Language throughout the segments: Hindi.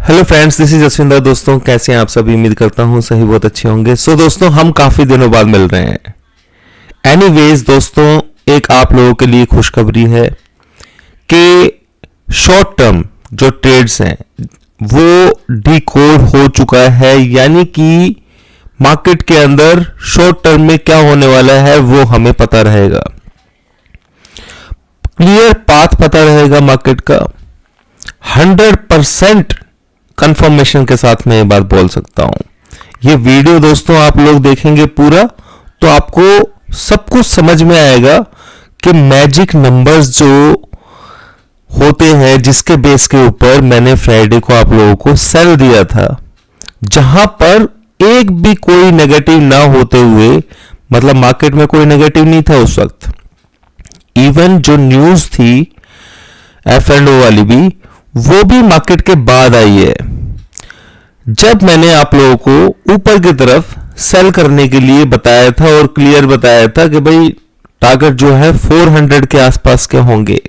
Hello friends, this is Jaswinder. दोस्तों कैसे हैं आप सभी? उम्मीद करता हूं सही बहुत अच्छे होंगे। दोस्तों हम काफ़ी दिनों बाद मिल रहे हैं। एनीवेज दोस्तों, एक आप लोगों के लिए खुशखबरी है कि शॉर्ट टर्म जो ट्रेड्स हैं वो डिकोड हो चुका है, यानी कि मार्केट के अंदर शॉर्ट टर्म में क्या होने वाला है वो हमें पता रहेगा, क्लियर पाथ पता रहेगा मार्केट का। 100% कंफर्मेशन के साथ मैं ये बात बोल सकता हूं। ये वीडियो दोस्तों आप लोग देखेंगे पूरा तो आपको सब कुछ समझ में आएगा कि मैजिक नंबर्स जो होते हैं, जिसके बेस के ऊपर मैंने फ्राइडे को आप लोगों को सेल दिया था, जहां पर एक भी कोई नेगेटिव ना होते हुए, मतलब मार्केट में कोई नेगेटिव नहीं था उस वक्त। इवन जो न्यूज थी F&O वाली भी, वो भी मार्केट के बाद आई है, जब मैंने आप लोगों को ऊपर की तरफ सेल करने के लिए बताया था और क्लियर बताया था कि भाई टारगेट जो है 400 के आसपास के होंगे।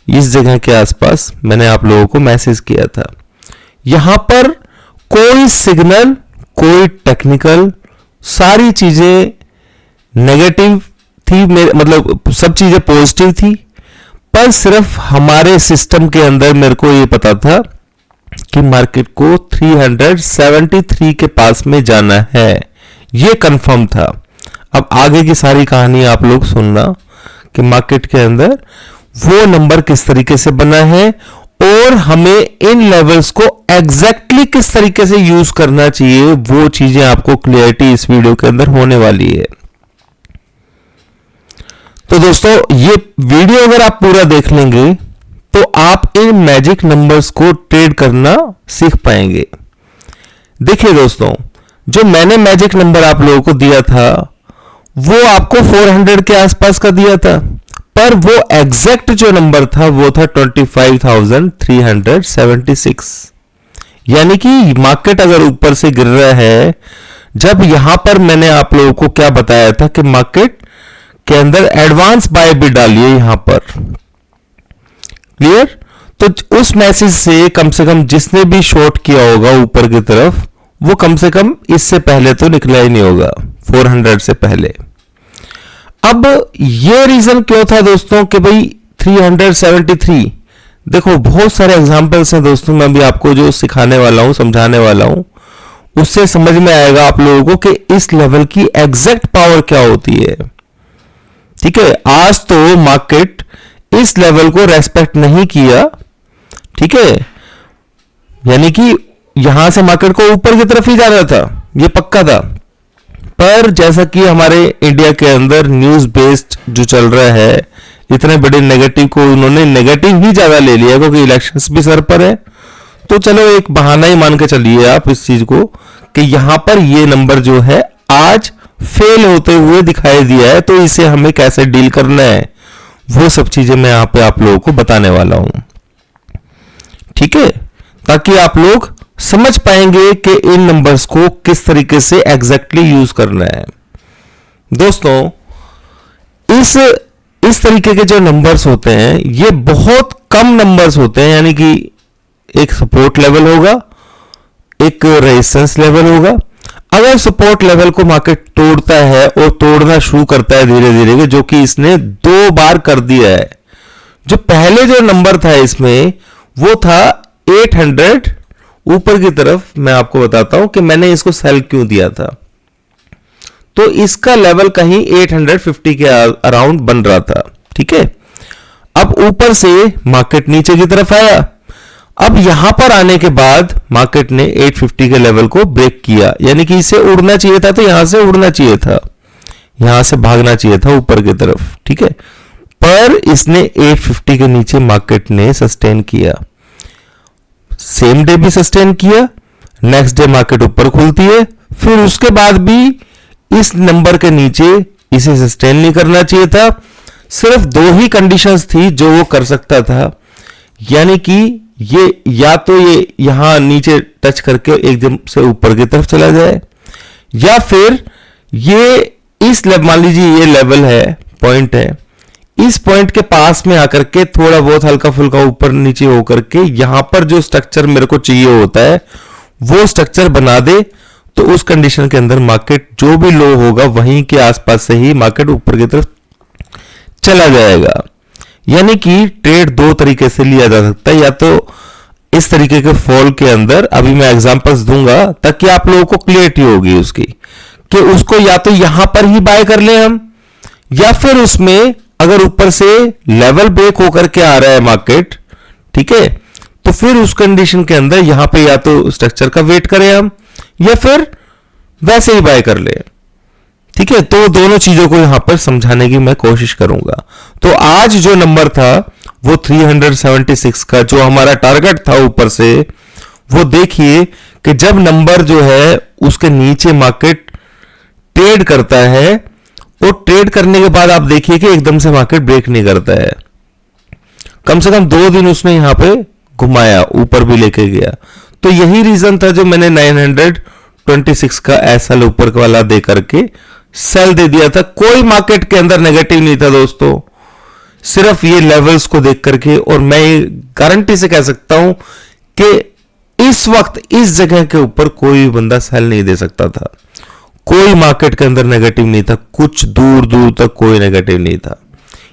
इस जगह के आसपास मैंने आप लोगों को मैसेज किया था। यहां पर कोई सिग्नल, कोई टेक्निकल, सारी चीजें नेगेटिव थी, मतलब सब चीजें पॉजिटिव थी, पर सिर्फ हमारे सिस्टम के अंदर मेरे को ये पता था कि मार्केट को 373 के पास में जाना है, ये कंफर्म था। अब आगे की सारी कहानी आप लोग सुनना कि मार्केट के अंदर वो नंबर किस तरीके से बना है और हमें इन लेवल्स को एग्जैक्टली किस तरीके से यूज करना चाहिए, वो चीजें आपको क्लियरिटी इस वीडियो के अंदर होने वाली है। तो दोस्तों ये वीडियो अगर आप पूरा देख लेंगे तो आप इन मैजिक नंबर्स को ट्रेड करना सीख पाएंगे। देखिए दोस्तों, जो मैंने मैजिक नंबर आप लोगों को दिया था वो आपको 400 के आसपास का दिया था, पर वो एग्जैक्ट जो नंबर था वो था 25,376। यानी कि मार्केट अगर ऊपर से गिर रहा है, जब यहां पर मैंने आप लोगों को क्या बताया था कि मार्केट के अंदर एडवांस बाय भी डालिए यहां पर, क्लियर? तो उस मैसेज से कम जिसने भी शॉर्ट किया होगा ऊपर की तरफ, वो कम से कम इससे पहले तो निकला ही नहीं होगा, 400 से पहले। अब ये रीजन क्यों था दोस्तों कि भाई 373? देखो बहुत सारे एग्जांपल्स हैं दोस्तों, मैं भी आपको जो सिखाने वाला हूं, समझाने वाला हूं, उससे समझ में आएगा आप लोगों को कि इस लेवल की एग्जैक्ट पावर क्या होती है। ठीक है, आज तो मार्केट इस लेवल को रेस्पेक्ट नहीं किया, ठीक है, यानी कि यहां से मार्केट को ऊपर की तरफ ही जा रहा था, ये पक्का था। पर जैसा कि हमारे इंडिया के अंदर न्यूज बेस्ड जो चल रहा है, इतने बड़े नेगेटिव को उन्होंने नेगेटिव ही ज्यादा ले लिया क्योंकि इलेक्शंस भी सर पर है। तो चलो एक बहाना ही मान के चलिए आप इस चीज को कि यहां पर ये नंबर जो है आज फेल होते हुए दिखाई दिया है, तो इसे हमें कैसे डील करना है वो सब चीजें मैं यहां पे आप लोगों को बताने वाला हूं, ठीक है, ताकि आप लोग समझ पाएंगे कि इन नंबर्स को किस तरीके से एग्जैक्टली यूज करना है। दोस्तों इस तरीके के जो नंबर्स होते हैं ये बहुत कम नंबर्स होते हैं, यानी कि एक सपोर्ट लेवल होगा, एक रेजिस्टेंस लेवल होगा। अगर सपोर्ट लेवल को मार्केट तोड़ता है और तोड़ना शुरू करता है धीरे धीरे, जो कि इसने 2 बार कर दिया है। जो पहले जो नंबर था इसमें वो था 800 ऊपर की तरफ। मैं आपको बताता हूं कि मैंने इसको सेल क्यों दिया था। तो इसका लेवल कहीं 850 के अराउंड बन रहा था, ठीक है। अब ऊपर से मार्केट नीचे की तरफ आया, अब यहां पर आने के बाद मार्केट ने 850 के लेवल को ब्रेक किया, यानी कि इसे उड़ना चाहिए था, तो यहां से उड़ना चाहिए था, यहां से भागना चाहिए था ऊपर की तरफ, ठीक है। पर इसने 850 के नीचे मार्केट ने सस्टेन किया, सेम डे भी सस्टेन किया, नेक्स्ट डे मार्केट ऊपर खुलती है, फिर उसके बाद भी इस नंबर के नीचे इसे सस्टेन नहीं करना चाहिए था। सिर्फ 2 ही कंडीशंस थी जो वो कर सकता था, यानी कि ये या तो ये यहां नीचे टच करके एकदम से ऊपर की तरफ चला जाए, या फिर ये इस मान लीजिए ये लेवल है, पॉइंट है, इस पॉइंट के पास में आकर के थोड़ा बहुत हल्का फुल्का ऊपर नीचे होकर के यहां पर जो स्ट्रक्चर मेरे को चाहिए होता है वो स्ट्रक्चर बना दे, तो उस कंडीशन के अंदर मार्केट जो भी लो होगा वहीं के आसपास से ही मार्केट ऊपर की तरफ चला जाएगा। यानी कि ट्रेड दो तरीके से लिया जा सकता है, या तो इस तरीके के फॉल के अंदर, अभी मैं एग्जांपल्स दूंगा ताकि आप लोगों को क्लियरिटी होगी उसकी, कि उसको या तो यहां पर ही बाय कर ले हम, या फिर उसमें अगर ऊपर से लेवल ब्रेक होकर के आ रहा है मार्केट, ठीक है, तो फिर उस कंडीशन के अंदर यहां पे या तो स्ट्रक्चर का वेट करें हम, या फिर वैसे ही बाय कर ले। ठीक है, तो दोनों चीजों को यहां पर समझाने की मैं कोशिश करूंगा। तो आज जो नंबर था वो 376 का जो हमारा टारगेट था ऊपर से, वो देखिए कि जब नंबर जो है उसके नीचे मार्केट ट्रेड करता है, और ट्रेड करने के बाद आप देखिए कि एकदम से मार्केट ब्रेक नहीं करता है, कम से कम 2 दिन उसने यहां पे घुमाया, ऊपर भी लेके गया। तो यही रीजन था जो मैंने 926 का एसएल ऊपर वाला दे करके सेल दे दिया था। कोई मार्केट के अंदर नेगेटिव नहीं था दोस्तों, सिर्फ ये लेवल्स को देख करके। और मैं गारंटी से कह सकता हूं कि इस वक्त इस जगह के ऊपर कोई बंदा सेल नहीं दे सकता था। कोई मार्केट के अंदर नेगेटिव नहीं था, कुछ दूर दूर तक कोई नेगेटिव नहीं था।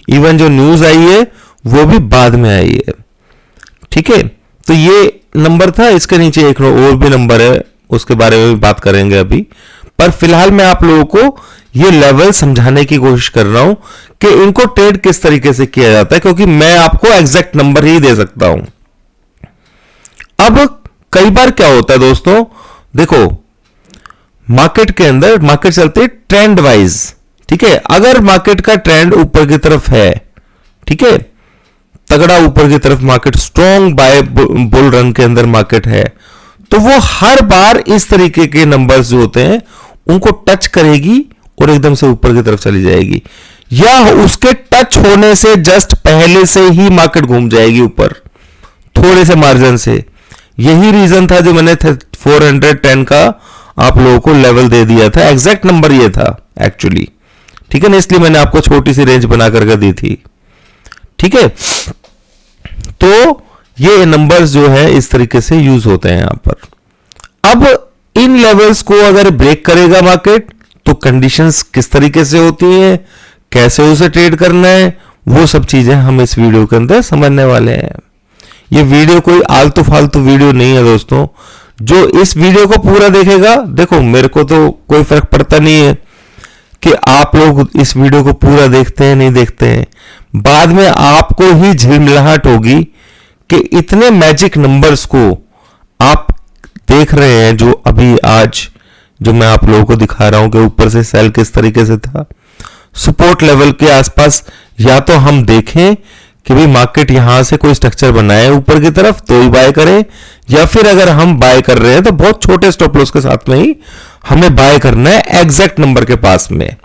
इवन जो न्यूज आई है वो भी बाद में आई है। ठीक है, तो ये नंबर था। इसके नीचे एक और भी नंबर है, उसके बारे में भी बात करेंगे अभी, पर फिलहाल मैं आप लोगों को ये लेवल समझाने की कोशिश कर रहा हूं कि इनको ट्रेड किस तरीके से किया जाता है, क्योंकि मैं आपको एग्जैक्ट नंबर ही दे सकता हूं। अब कई बार क्या होता है दोस्तों, देखो मार्केट के अंदर मार्केट चलती है ट्रेंड वाइज। ठीक है, अगर मार्केट का ट्रेंड ऊपर की तरफ है, ठीक है, तगड़ा ऊपर की तरफ market, strong bye bull run के अंदर मार्केट है, तो वो हर बार इस तरीके के नंबर्स जो होते हैं उनको टच करेगी और एकदम से ऊपर की तरफ चली जाएगी, या उसके टच होने से जस्ट पहले से ही मार्केट घूम जाएगी ऊपर थोड़े से मार्जिन से। यही रीजन था जो मैंने 410 का आप लोगों को लेवल दे दिया था, एग्जैक्ट नंबर ये था एक्चुअली। ठीक है ना, इसलिए मैंने आपको छोटी सी रेंज बना करके दी थी। ठीक है, तो ये नंबर्स जो है इस तरीके से यूज होते हैं यहां पर। अब इन लेवल्स को अगर ब्रेक करेगा मार्केट तो कंडीशंस किस तरीके से होती हैं, कैसे उसे ट्रेड करना है, वो सब चीजें हम इस वीडियो के अंदर समझने वाले हैं। ये वीडियो कोई आलतू फालतू वीडियो नहीं है दोस्तों। जो इस वीडियो को पूरा देखेगा, देखो मेरे को तो कोई फर्क पड़ता नहीं है कि आप लोग इस वीडियो को पूरा देखते हैं नहीं देखते हैं, बाद में आपको ही झिलमिलाहट होगी कि इतने मैजिक नंबर्स को आप देख रहे हैं जो अभी आज जो मैं आप लोगों को दिखा रहा हूं कि ऊपर से सेल किस तरीके से था, सपोर्ट लेवल के आसपास, या तो हम देखें कि भाई मार्केट यहां से कोई स्ट्रक्चर बनाए ऊपर की तरफ तो ही बाय करें, या फिर अगर हम बाय कर रहे हैं तो बहुत छोटे स्टॉप लॉस के साथ में ही हमें बाय करना है, एग्जैक्ट नंबर के पास में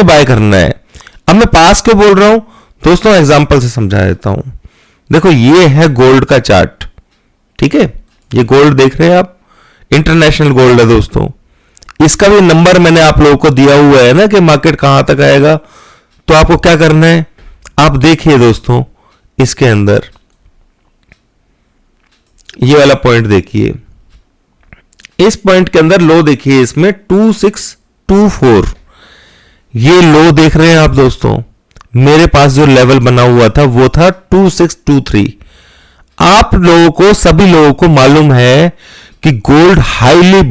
बाय करना है। अब मैं पास क्यों बोल रहा हूं दोस्तों, एग्जांपल से समझा देता हूं। देखो ये है गोल्ड का चार्ट, ठीक है, ये गोल्ड देख रहे हैं आप, इंटरनेशनल गोल्ड है दोस्तों। इसका भी नंबर मैंने आप लोगों को दिया हुआ है ना कि मार्केट कहां तक आएगा। तो आपको क्या करना है, आप देखिए दोस्तों, इसके अंदर ये वाला पॉइंट देखिए, इस पॉइंट के अंदर लो देखिए, इसमें 2624 ये लो देख रहे हैं आप दोस्तों। मेरे पास जो लेवल बना हुआ था वो था 2623। आप लोगों को, सभी लोगों को मालूम है कि गोल्ड हाईली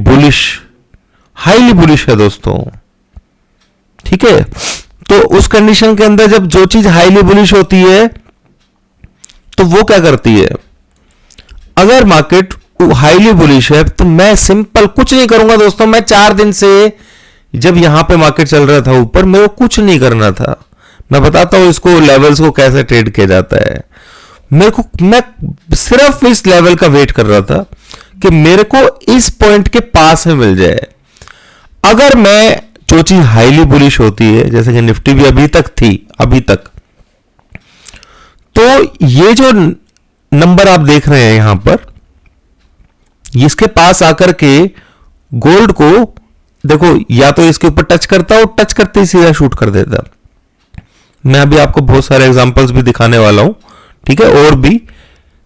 बुलिश है दोस्तों। ठीक है, तो उस कंडीशन के अंदर जब जो चीज हाईली बुलिश होती है तो वो क्या करती है, अगर मार्केट हाईली बुलिश है तो मैं सिंपल कुछ नहीं करूंगा दोस्तों। मैं 4 दिन से जब यहां पे मार्केट चल रहा था ऊपर, मेरे को कुछ नहीं करना था। मैं बताता हूं इसको लेवल्स को कैसे ट्रेड किया जाता है। मैं सिर्फ इस लेवल का वेट कर रहा था कि मेरे को इस पॉइंट के पास में मिल जाए। अगर मैं जो चीज हाईली बुलिश होती है, जैसे कि निफ्टी भी अभी तक थी, अभी तक, तो ये जो नंबर आप देख रहे हैं यहां पर, इसके पास आकर के गोल्ड को देखो, या तो इसके ऊपर टच करता और टच करते ही सीधा शूट कर देता। मैं अभी आपको बहुत सारे एग्जांपल्स भी दिखाने वाला हूं, ठीक है, और भी,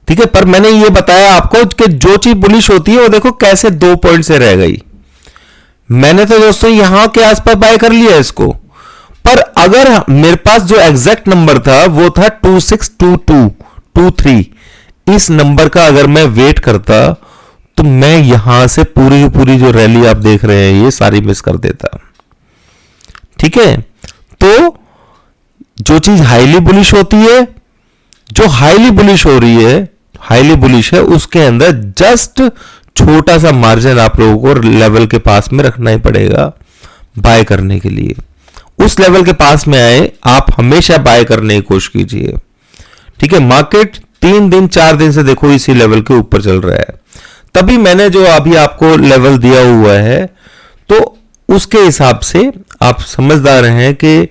ठीक है। पर मैंने ये बताया आपको कि जो चीज बुलिश होती है वो देखो कैसे 2 पॉइंट से रह गई। मैंने तो दोस्तों यहां के आसपास बाय कर लिया इसको, पर अगर मेरे पास जो एग्जैक्ट नंबर था वो था 262223, इस नंबर का अगर मैं वेट करता तो मैं यहां से पूरी की पूरी जो रैली आप देख रहे हैं ये सारी मिस कर देता, ठीक है। तो जो चीज हाईली बुलिश होती है, जो हाईली बुलिश हो रही है, हाईली बुलिश है, उसके अंदर जस्ट छोटा सा मार्जिन आप लोगों को लेवल के पास में रखना ही पड़ेगा बाय करने के लिए। उस लेवल के पास में आए आप हमेशा बाय करने की कोशिश कीजिए, ठीक है। मार्केट 3 दिन 4 दिन से देखो इसी लेवल के ऊपर चल रहा है, तभी मैंने जो अभी आपको लेवल दिया हुआ है तो उसके हिसाब से आप समझदार हैं कि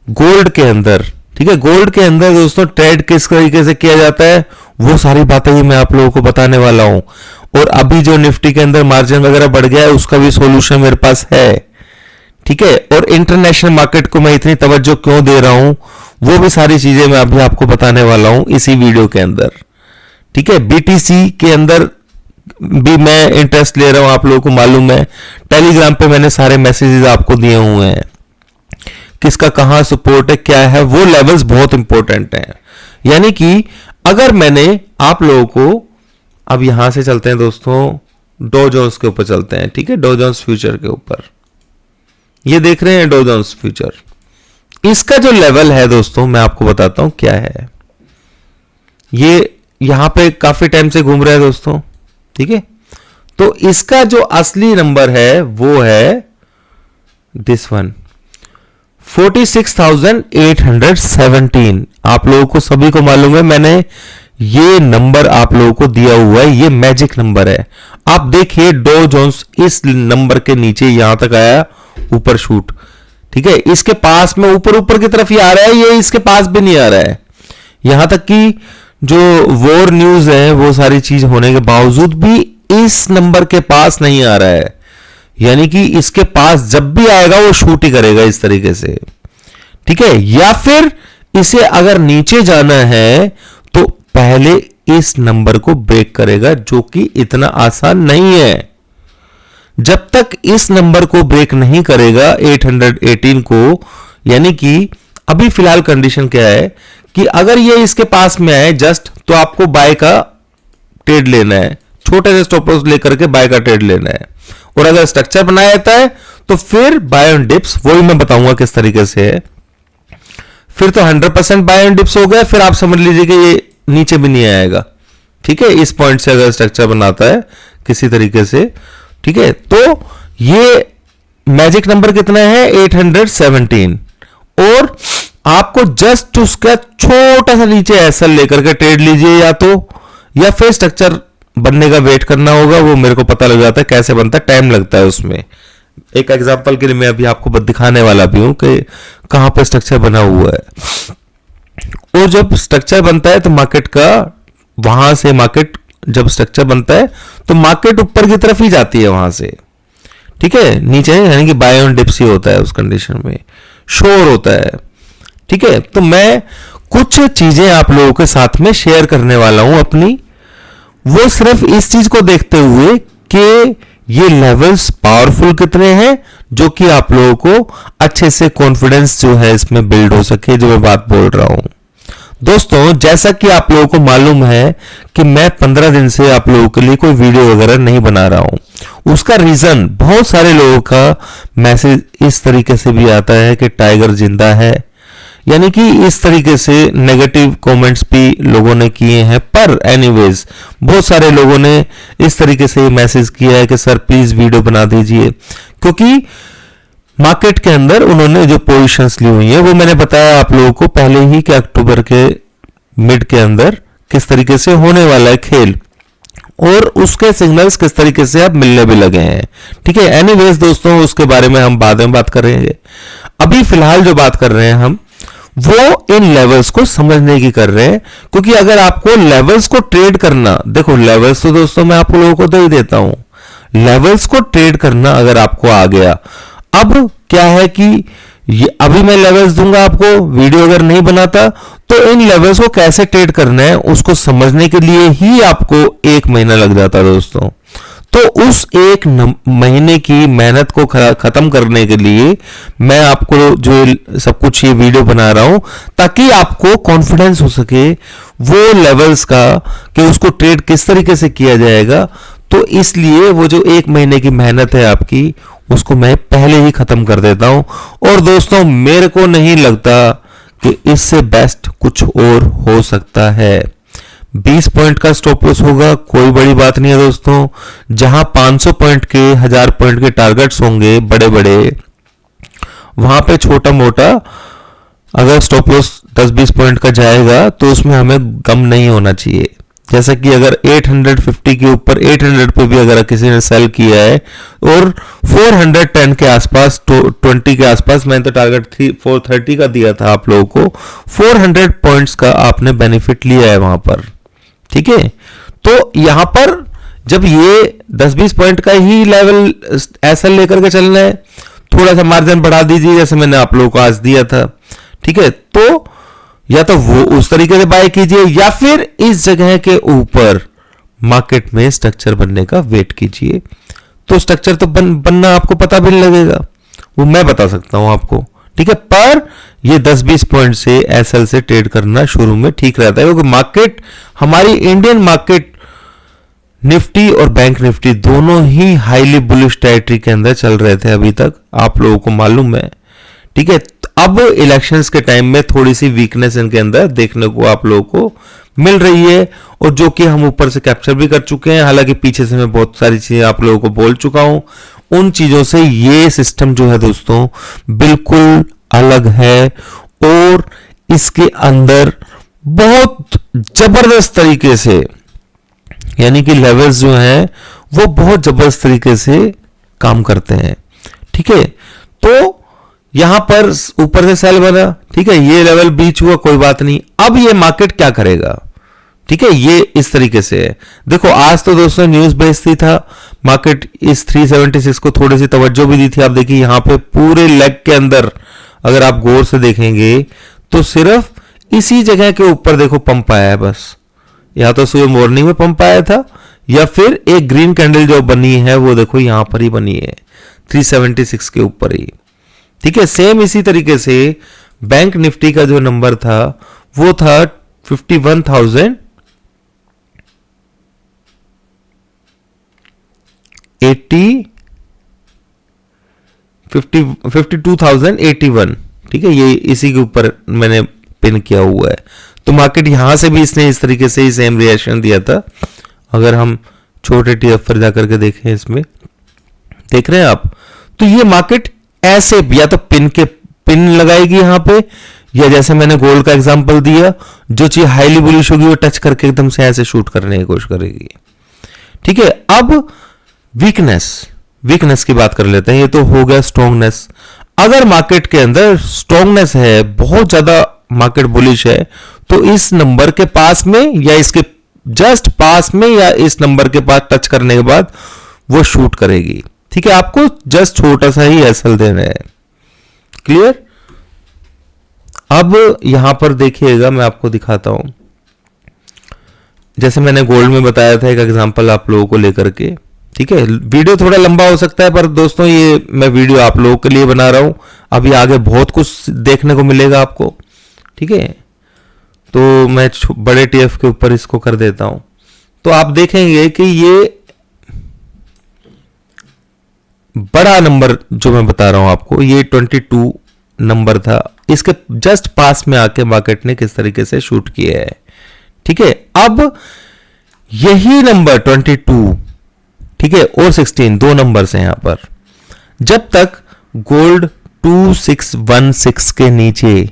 गोल्ड के अंदर, ठीक है, गोल्ड के अंदर दोस्तों ट्रेड किस तरीके से किया जाता है वो सारी बातें ही मैं आप लोगों को बताने वाला हूं। और अभी जो निफ्टी के अंदर मार्जिन वगैरह बढ़ गया है उसका भी सॉल्यूशन मेरे पास है, ठीक है। और इंटरनेशनल मार्केट को मैं इतनी तवज्जो क्यों दे रहा हूं वो भी सारी चीजें मैं अभी आपको बताने वाला हूं इसी वीडियो के अंदर, ठीक है। बीटीसी के अंदर भी मैं इंटरेस्ट ले रहा हूं, आप लोगों को मालूम है। टेलीग्राम पे मैंने सारे मैसेजेस आपको दिए हुए हैं, किसका कहां सपोर्ट है क्या है, वो लेवल्स बहुत इंपॉर्टेंट हैं। यानी कि अगर मैंने आप लोगों को, अब यहां से चलते हैं दोस्तों डो जोन्स के ऊपर चलते हैं, ठीक है, डो जोन्स फ्यूचर के ऊपर, ये देख रहे हैं डो जोन्स फ्यूचर, इसका जो लेवल है दोस्तों मैं आपको बताता हूं क्या है। ये यहां पे काफी टाइम से घूम रहा है दोस्तों, ठीक है। तो इसका जो असली नंबर है वो है दिस वन, 46,817। आप लोगों को सभी को मालूम है, मैंने ये नंबर आप लोगों को दिया हुआ है, ये मैजिक नंबर है। आप देखिए डो जोन्स इस नंबर के नीचे यहां तक आया, ऊपर शूट, ठीक है। इसके पास में ऊपर ऊपर की तरफ ये आ रहा है, ये इसके पास भी नहीं आ रहा है। यहां तक कि जो वॉर न्यूज है वो सारी चीज होने के बावजूद भी इस नंबर के पास नहीं आ रहा है। यानी कि इसके पास जब भी आएगा वो शूट ही करेगा इस तरीके से, ठीक है। या फिर इसे अगर नीचे जाना है तो पहले इस नंबर को ब्रेक करेगा, जो कि इतना आसान नहीं है। जब तक इस नंबर को ब्रेक नहीं करेगा 818 को, यानी कि अभी फिलहाल कंडीशन क्या है कि अगर ये इसके पास में आए जस्ट, तो आपको बाय का ट्रेड लेना है, छोटे से स्टॉप लॉस लेकर के बाय का ट्रेड लेना है। और अगर स्ट्रक्चर बनाया जाता है तो फिर बाय ऑन डिप्स, वही मैं बताऊंगा किस तरीके से है। फिर तो 100% बाय ऑन डिप्स हो गया, फिर आप समझ लीजिए कि ये नीचे भी नहीं आएगा, ठीक है। इस पॉइंट से अगर स्ट्रक्चर बनाता है किसी तरीके से, ठीक है। तो ये मैजिक नंबर कितना है 817, और आपको जस्ट उसका छोटा सा नीचे एसएल लेकर के ट्रेड लीजिए, या फिर स्ट्रक्चर बनने का वेट करना होगा। वो मेरे को पता लग जाता है कैसे बनता है, टाइम लगता है उसमें। एक एग्जांपल के लिए मैं अभी आपको दिखाने वाला भी हूं कि कहां पे स्ट्रक्चर बना हुआ है। और जब स्ट्रक्चर बनता है तो मार्केट का, वहां से मार्केट जब स्ट्रक्चर बनता है तो मार्केट ऊपर की तरफ ही जाती है वहां से, ठीक है, नीचे यानी कि बाय ऑन डिप्स ही होता है उस कंडीशन में, श्योर होता है, ठीक है। तो मैं कुछ चीजें आप लोगों के साथ में शेयर करने वाला हूं अपनी, वो सिर्फ इस चीज को देखते हुए कि ये लेवल्स पावरफुल कितने हैं, जो कि आप लोगों को अच्छे से कॉन्फिडेंस जो है इसमें बिल्ड हो सके, जो मैं बात बोल रहा हूं। दोस्तों जैसा कि आप लोगों को मालूम है कि मैं 15 दिन से आप लोगों के लिए कोई वीडियो वगैरह नहीं बना रहा हूं। उसका रीजन, बहुत सारे लोगों का मैसेज इस तरीके से भी आता है कि टाइगर जिंदा है, यानी कि इस तरीके से नेगेटिव कमेंट्स भी लोगों ने किए हैं। पर एनीवेज बहुत सारे लोगों ने इस तरीके से मैसेज किया है कि सर प्लीज वीडियो बना दीजिए, क्योंकि मार्केट के अंदर उन्होंने जो पोजीशंस ली हुई है वो मैंने बताया आप लोगों को पहले ही कि अक्टूबर के मिड के अंदर किस तरीके से होने वाला है खेल, और उसके सिग्नल्स किस तरीके से अब मिलने भी लगे हैं, ठीक है। एनीवेज दोस्तों उसके बारे में हम बाद में बात करेंगे। अभी फिलहाल जो बात कर रहे हैं हम वो इन लेवल्स को समझने की कर रहे हैं, क्योंकि अगर आपको लेवल्स को ट्रेड करना, देखो लेवल्स तो दोस्तों मैं आप लोगों को दे ही देता हूं, लेवल्स को ट्रेड करना अगर आपको आ गया, अब क्या है कि ये अभी मैं लेवल्स दूंगा आपको, वीडियो अगर नहीं बनाता तो इन लेवल्स को कैसे ट्रेड करना है उसको समझने के लिए ही आपको 1 महीना लग जाता दोस्तों। तो उस 1 महीने की मेहनत को खत्म करने के लिए मैं आपको जो सब कुछ ये वीडियो बना रहा हूं, ताकि आपको कॉन्फिडेंस हो सके वो लेवल्स का कि उसको ट्रेड किस तरीके से किया जाएगा। तो इसलिए वो जो 1 महीने की मेहनत है आपकी, उसको मैं पहले ही खत्म कर देता हूं। और दोस्तों मेरे को नहीं लगता कि इससे बेस्ट कुछ और हो सकता है। 20 पॉइंट का स्टॉप लॉस होगा, कोई बड़ी बात नहीं है दोस्तों। जहां 500 पॉइंट के 1000 पॉइंट के टारगेट्स होंगे बड़े बड़े, वहां पे छोटा मोटा अगर स्टॉप लॉस 10-20 पॉइंट का जाएगा तो उसमें हमें गम नहीं होना चाहिए। जैसा कि अगर 850 के ऊपर 800 पे भी अगर किसी ने सेल किया है और 410 के आसपास 20 के आसपास, मैंने तो टारगेट 430 का दिया था आप लोगों को, 400 पॉइंट्स का आपने बेनिफिट लिया है वहां पर, ठीक है। तो यहां पर जब ये 10-20 पॉइंट का ही लेवल ऐसा लेकर के चलना है, थोड़ा सा मार्जिन बढ़ा दीजिए जैसे मैंने आप लोगों को आज दिया था, ठीक है। तो या तो वो उस तरीके से बाय कीजिए या फिर इस जगह के ऊपर मार्केट में स्ट्रक्चर बनने का वेट कीजिए। तो स्ट्रक्चर तो बनना आपको पता भी नहीं लगेगा, वो मैं बता सकता हूं आपको, ठीक है। पर ये 10-20 पॉइंट से एसएल से ट्रेड करना शुरू में ठीक रहता है, क्योंकि मार्केट, हमारी इंडियन मार्केट निफ्टी और बैंक निफ्टी दोनों ही हाईली बुलिश टेरिटरी के अंदर चल रहे थे अभी तक, आप लोगों को मालूम है, ठीक है। अब इलेक्शंस के टाइम में थोड़ी सी वीकनेस इनके अंदर देखने को आप लोगों को मिल रही है, और जो कि हम ऊपर से कैप्चर भी कर चुके हैं। हालांकि पीछे से मैं बहुत सारी चीजें आप लोगों को बोल चुका हूं, उन चीजों से ये सिस्टम जो है दोस्तों बिल्कुल अलग है, और इसके अंदर बहुत जबरदस्त तरीके से, यानी कि लेवल्स जो हैं वो बहुत जबरदस्त तरीके से काम करते हैं, ठीक है। तो यहां पर ऊपर से सेल बना, ठीक है, ये लेवल बीच हुआ, कोई बात नहीं। अब ये मार्केट क्या करेगा, ठीक है, ये इस तरीके से है। देखो आज तो दोस्तों न्यूज बेस्ड था, मार्केट इस 376 को थोड़ी सी तवज्जो भी दी थी। आप देखिए यहां पे पूरे लेग के अंदर अगर आप गौर से देखेंगे तो सिर्फ इसी जगह के ऊपर देखो पंप आया है बस, या तो सुबह मॉर्निंग में पंप आया था, या फिर एक ग्रीन कैंडल जो बनी है वो देखो यहां पर ही बनी है 376 के ऊपर ही, ठीक है। सेम इसी तरीके से बैंक निफ्टी का जो नंबर था वो था 51,080 52,081, ठीक है, ये इसी के ऊपर मैंने पिन किया हुआ है। तो मार्केट यहां से भी इसने इस तरीके से ही सेम रिएक्शन दिया था। अगर हम छोटे टीएफ पर जाकर के देखें, इसमें देख रहे हैं आप, तो ये मार्केट ऐसे या तो पिन लगाएगी यहां पे, या जैसे मैंने गोल्ड का एग्जांपल दिया, जो चीज हाईली बुलिश होगी वो टच करके एकदम से ऐसे शूट करने की कोशिश करेगी, ठीक है। अब वीकनेस की बात कर लेते हैं। ये तो हो गया स्ट्रॉन्गनेस। अगर मार्केट के अंदर स्ट्रॉन्गनेस है, बहुत ज्यादा मार्केट बुलिश है, तो इस नंबर के पास में या इसके जस्ट पास में या इस नंबर के पास टच करने के बाद वो शूट करेगी, ठीक है। आपको जस्ट छोटा सा ही एसएल देना है, क्लियर। अब यहां पर देखिएगा, मैं आपको दिखाता हूं, जैसे मैंने गोल्ड में बताया था एक एग्जांपल आप लोगों को लेकर के, ठीक है। वीडियो थोड़ा लंबा हो सकता है, पर दोस्तों ये मैं वीडियो आप लोगों के लिए बना रहा हूं, अभी आगे बहुत कुछ देखने को मिलेगा आपको, ठीक है। तो मैं बड़े टीएफ के ऊपर इसको कर देता हूं, तो आप देखेंगे कि ये बड़ा नंबर जो मैं बता रहा हूं आपको, ये 22 नंबर था, इसके जस्ट पास में आके मार्केट ने किस तरीके से शूट किया है, ठीक है। अब यही नंबर 22, ठीक है, और 16 दो नंबर्स हैं यहां पर। जब तक गोल्ड 2616 के नीचे,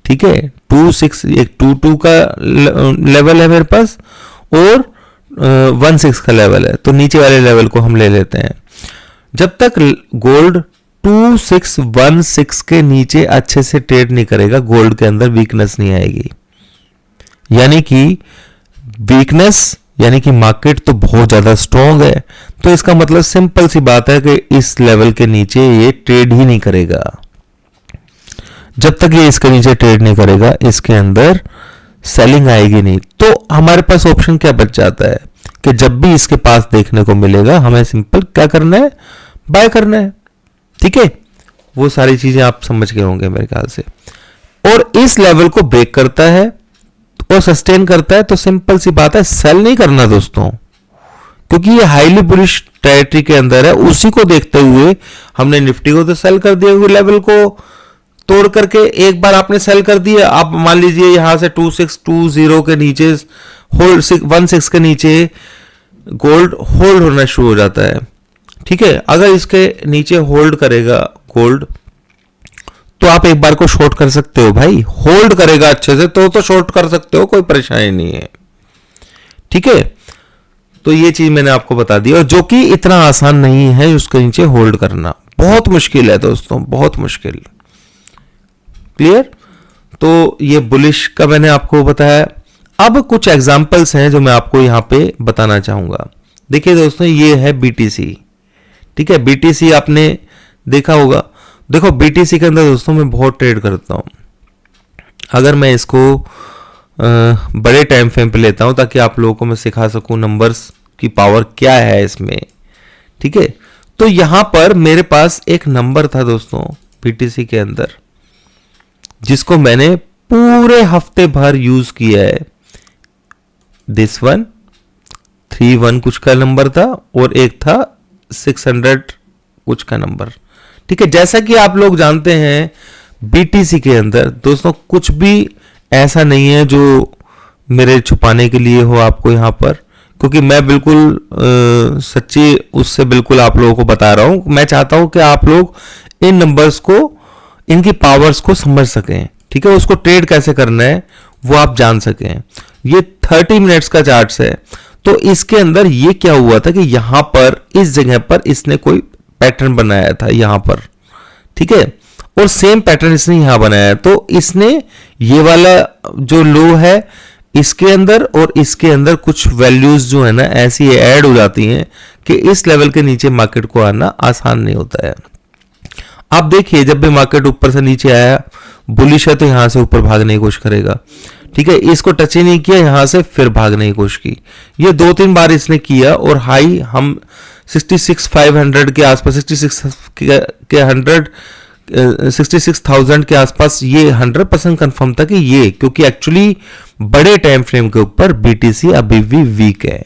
ठीक है, 22 का लेवल है मेरे पास और 16 का लेवल है, तो नीचे वाले लेवल को हम ले लेते हैं। जब तक गोल्ड 2616 के नीचे अच्छे से ट्रेड नहीं करेगा, गोल्ड के अंदर वीकनेस नहीं आएगी। यानी कि वीकनेस, यानी कि मार्केट तो बहुत ज्यादा स्ट्रॉन्ग है, तो इसका मतलब सिंपल सी बात है कि इस लेवल के नीचे ये ट्रेड ही नहीं करेगा। जब तक ये इसके नीचे ट्रेड नहीं करेगा इसके अंदर सेलिंग आएगी नहीं। तो हमारे पास ऑप्शन क्या बच जाता है कि जब भी इसके पास देखने को मिलेगा हमें सिंपल क्या करना है, बाय करना है। ठीक है, वो सारी चीजें आप समझ गए होंगे मेरे ख्याल से। और इस लेवल को ब्रेक करता है और सस्टेन करता है तो सिंपल सी बात है, सेल नहीं करना दोस्तों, क्योंकि ये हाईली बुलिश टेरिटरी के अंदर है। उसी को देखते हुए हमने निफ्टी को तो सेल कर दिया, हुए लेवल को तोड़ करके एक बार आपने सेल कर दिया। आप मान लीजिए यहां से 2620 के नीचे होल्ड 16 के नीचे गोल्ड होल्ड होना शुरू हो जाता है। ठीक है, अगर इसके नीचे होल्ड करेगा गोल्ड तो आप एक बार को शॉर्ट कर सकते हो भाई, होल्ड करेगा अच्छे से तो शॉर्ट कर सकते हो, कोई परेशानी नहीं है। ठीक है, तो ये चीज मैंने आपको बता दी, और जो कि इतना आसान नहीं है उसके नीचे होल्ड करना, बहुत मुश्किल है दोस्तों, बहुत मुश्किल। क्लियर? तो ये बुलिश का मैंने आपको बताया। अब कुछ एग्जांपल्स हैं जो मैं आपको यहां पे बताना चाहूंगा। देखिए दोस्तों, ये है बीटीसी। ठीक है, बीटीसी आपने देखा होगा। देखो बीटीसी के अंदर दोस्तों मैं बहुत ट्रेड करता हूं। अगर मैं इसको बड़े टाइम फ्रेम पे लेता हूं ताकि आप लोगों को मैं सिखा सकूं नंबर्स की पावर क्या है इसमें। ठीक है, तो यहां पर मेरे पास एक नंबर था दोस्तों बीटीसी के अंदर, जिसको मैंने पूरे हफ्ते भर यूज किया है। दिस वन 31 कुछ का नंबर था और एक था 600 कुछ का नंबर। ठीक है, जैसा कि आप लोग जानते हैं बीटीसी के अंदर दोस्तों कुछ भी ऐसा नहीं है जो मेरे छुपाने के लिए हो आपको यहां पर, क्योंकि मैं बिल्कुल सच्ची उससे बिल्कुल आप लोगों को बता रहा हूं। मैं चाहता हूं कि आप लोग इन नंबर्स को, इनकी पावर्स को समझ सकें। ठीक है, उसको ट्रेड कैसे करना है वो आप जान सकें। ये 30 मिनट्स का चार्ट है, तो इसके अंदर ये क्या हुआ था कि यहां पर इस जगह पर इसने कोई पैटर्न बनाया था यहां पर। ठीक है, और सेम पैटर्न इसने यहां बनाया है। तो इसने ये वाला जो लो है इसके अंदर और इसके अंदर कुछ वैल्यूज जो है ना ऐसी ऐड हो जाती हैं कि इस लेवल के नीचे मार्केट को आना आसान नहीं होता है। आप देखिए जब भी मार्केट ऊपर से नीचे आया बुलिश है तो यहां से ऊपर भागने की कोशिश करेगा। ठीक है, इसको टच ही नहीं किया, यहां से फिर भागने की कोशिश की। ये 2-3 बार इसने किया और हाई हम 66,500 के आसपास, 66,000 के आसपास ये 100% कंफर्म था कि ये, क्योंकि एक्चुअली बड़े टाइम फ्रेम के ऊपर बीटीसी अभी भी वीक है।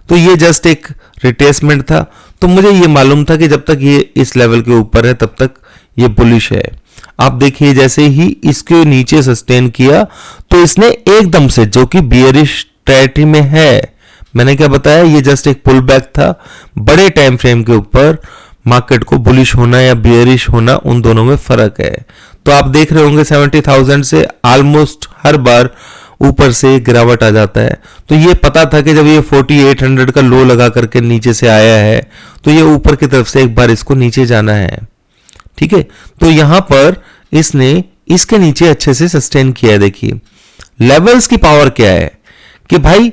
तो ये जस्ट एक रिट्रेसमेंट था। तो मुझे ये मालूम था कि जब तक ये इस लेवल के ऊपर है तब तक ये बुलिश है। आप देखिए जैसे ही इसके नीचे सस्टेन किया तो इसने एकदम से, जो कि बियरिश टेरिटरी में है, मैंने क्या बताया, ये जस्ट एक पुल बैक था। बड़े टाइम फ्रेम के ऊपर मार्केट को बुलिश होना या बियरिश होना, उन दोनों में फर्क है। तो आप देख रहे होंगे 70,000 से ऑलमोस्ट हर बार ऊपर से गिरावट आ जाता है। तो ये पता था कि जब ये 4800 का लो लगा करके नीचे से आया है तो ये ऊपर की तरफ से एक बार इसको नीचे जाना है। ठीक है, तो यहां पर इसने इसके नीचे अच्छे से सस्टेन किया है। देखिए लेवल्स की पावर क्या है कि भाई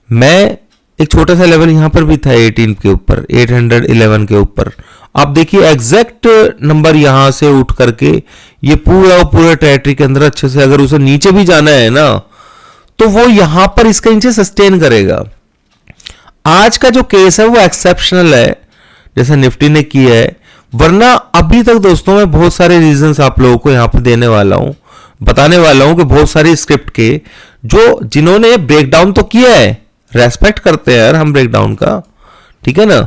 मैं एक छोटा सा लेवल यहां पर भी था 18 के ऊपर, 811 के ऊपर। आप देखिए एग्जैक्ट नंबर यहां से उठ करके ये पूरा टेरिटरी के अंदर अच्छे से, अगर उसे नीचे भी जाना है ना तो वो यहां पर इसके नीचे सस्टेन करेगा। आज का जो केस है वो एक्सेप्शनल है जैसा निफ्टी ने किया है, वरना अभी तक दोस्तों मैं बहुत सारे रीजंस आप लोगों को यहां पर देने वाला हूं, बताने वाला हूं कि बहुत सारी स्क्रिप्ट के जो जिन्होंने ब्रेकडाउन तो किया है, रेस्पेक्ट करते हैं यार हम ब्रेकडाउन का, ठीक है ना,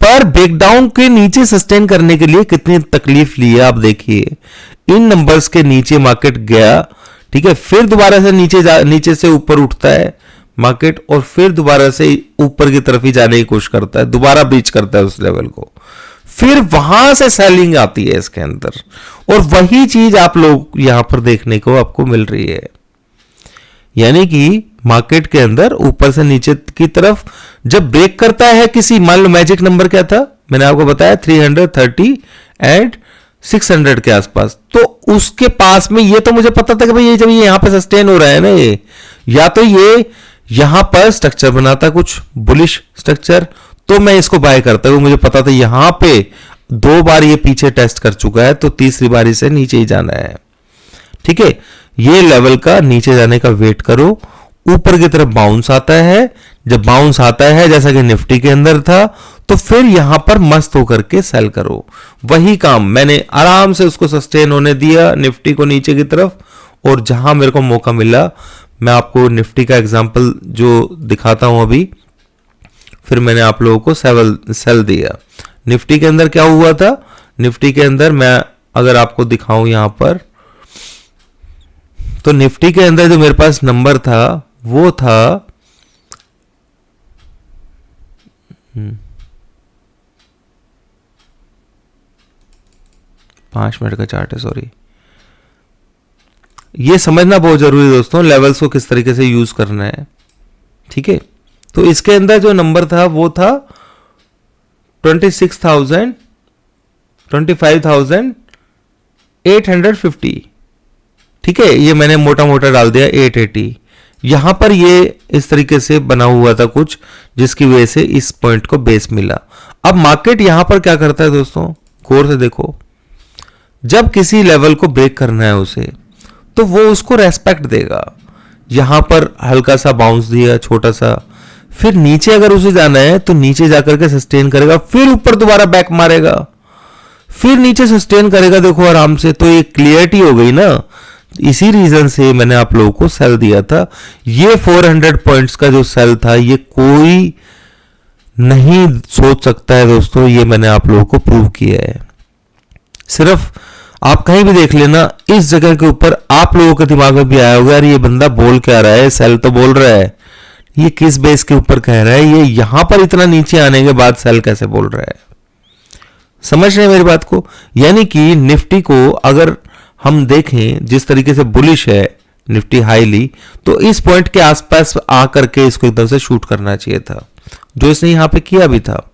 पर ब्रेकडाउन के नीचे सस्टेन करने के लिए कितनी तकलीफ ली है आप देखिए। इन नंबर्स के नीचे मार्केट गया, ठीक है, फिर दोबारा से नीचे से ऊपर उठता है मार्केट और फिर दोबारा से ऊपर की तरफ ही जाने की कोशिश करता है, दोबारा ब्रीच करता है उस लेवल को, फिर वहां से सेलिंग आती है इसके अंदर। और वही चीज आप लोग यहां पर देखने को आपको मिल रही है, यानी कि मार्केट के अंदर ऊपर से नीचे की तरफ जब ब्रेक करता है किसी, मान लो मैजिक नंबर क्या था मैंने आपको बताया 330 एंड 600 के आसपास, तो उसके पास में ये तो मुझे पता था कि भाई ये जब ये यहां पे सस्टेन हो रहा है ना, ये या तो ये यहां पर स्ट्रक्चर बनाता कुछ बुलिश स्ट्रक्चर तो मैं इसको बाय करता हूं। मुझे पता था यहां पे 2 बार ये पीछे टेस्ट कर चुका है तो तीसरी बार इसे नीचे ही जाना है, ठीक है, ये लेवल का नीचे जाने का वेट करो, ऊपर की तरफ बाउंस आता है, जब बाउंस आता है जैसा कि निफ्टी के अंदर था, तो फिर यहां पर मस्त होकर के सेल करो। वही काम मैंने आराम से उसको सस्टेन होने दिया निफ्टी को नीचे की तरफ, और जहां मेरे को मौका मिला मैं आपको निफ्टी का एग्जांपल जो दिखाता हूं अभी, फिर मैंने आप लोगों को सेल दिया। निफ्टी के अंदर क्या हुआ था, निफ्टी के अंदर मैं अगर आपको दिखाऊं यहां पर, तो निफ्टी के अंदर जो मेरे पास नंबर था वो था 5 मिनट का चार्ट है, सॉरी। ये समझना बहुत जरूरी है दोस्तों, लेवल्स को किस तरीके से यूज करना है, ठीक है। तो इसके अंदर जो नंबर था वो था 25,850, ठीक है। ये मैंने मोटा मोटा डाल दिया 880। यहां पर ये इस तरीके से बना हुआ था कुछ, जिसकी वजह से इस पॉइंट को बेस मिला। अब मार्केट यहां पर क्या करता है दोस्तों, गौर से देखो, जब किसी लेवल को ब्रेक करना है उसे, तो वो उसको रेस्पेक्ट देगा। यहां पर हल्का सा बाउंस दिया छोटा सा, फिर नीचे अगर उसे जाना है तो नीचे जाकर के सस्टेन करेगा, फिर ऊपर दोबारा बैक मारेगा, फिर नीचे सस्टेन करेगा, देखो आराम से। तो ये क्लियरिटी हो गई ना, इसी रीजन से मैंने आप लोगों को सेल दिया था। ये 400 पॉइंट्स का जो सेल था, ये कोई नहीं सोच सकता है दोस्तों, ये मैंने आप लोगों को प्रूव किया है। सिर्फ आप कहीं भी देख लेना, इस जगह के ऊपर आप लोगों के दिमाग में भी आया होगा, यार ये बंदा बोल क्या रहा है, सेल तो बोल रहा है, ये किस बेस के ऊपर कह रहा है, ये यहां पर इतना नीचे आने के बाद सेल कैसे बोल रहा है। समझ रहे हैं मेरी बात को। यानी कि निफ्टी को अगर हम देखें जिस तरीके से बुलिश है निफ्टी हाईली, तो इस पॉइंट के आसपास आकर के इसको एकदम से शूट करना चाहिए था, जो इसने यहां पे किया भी था।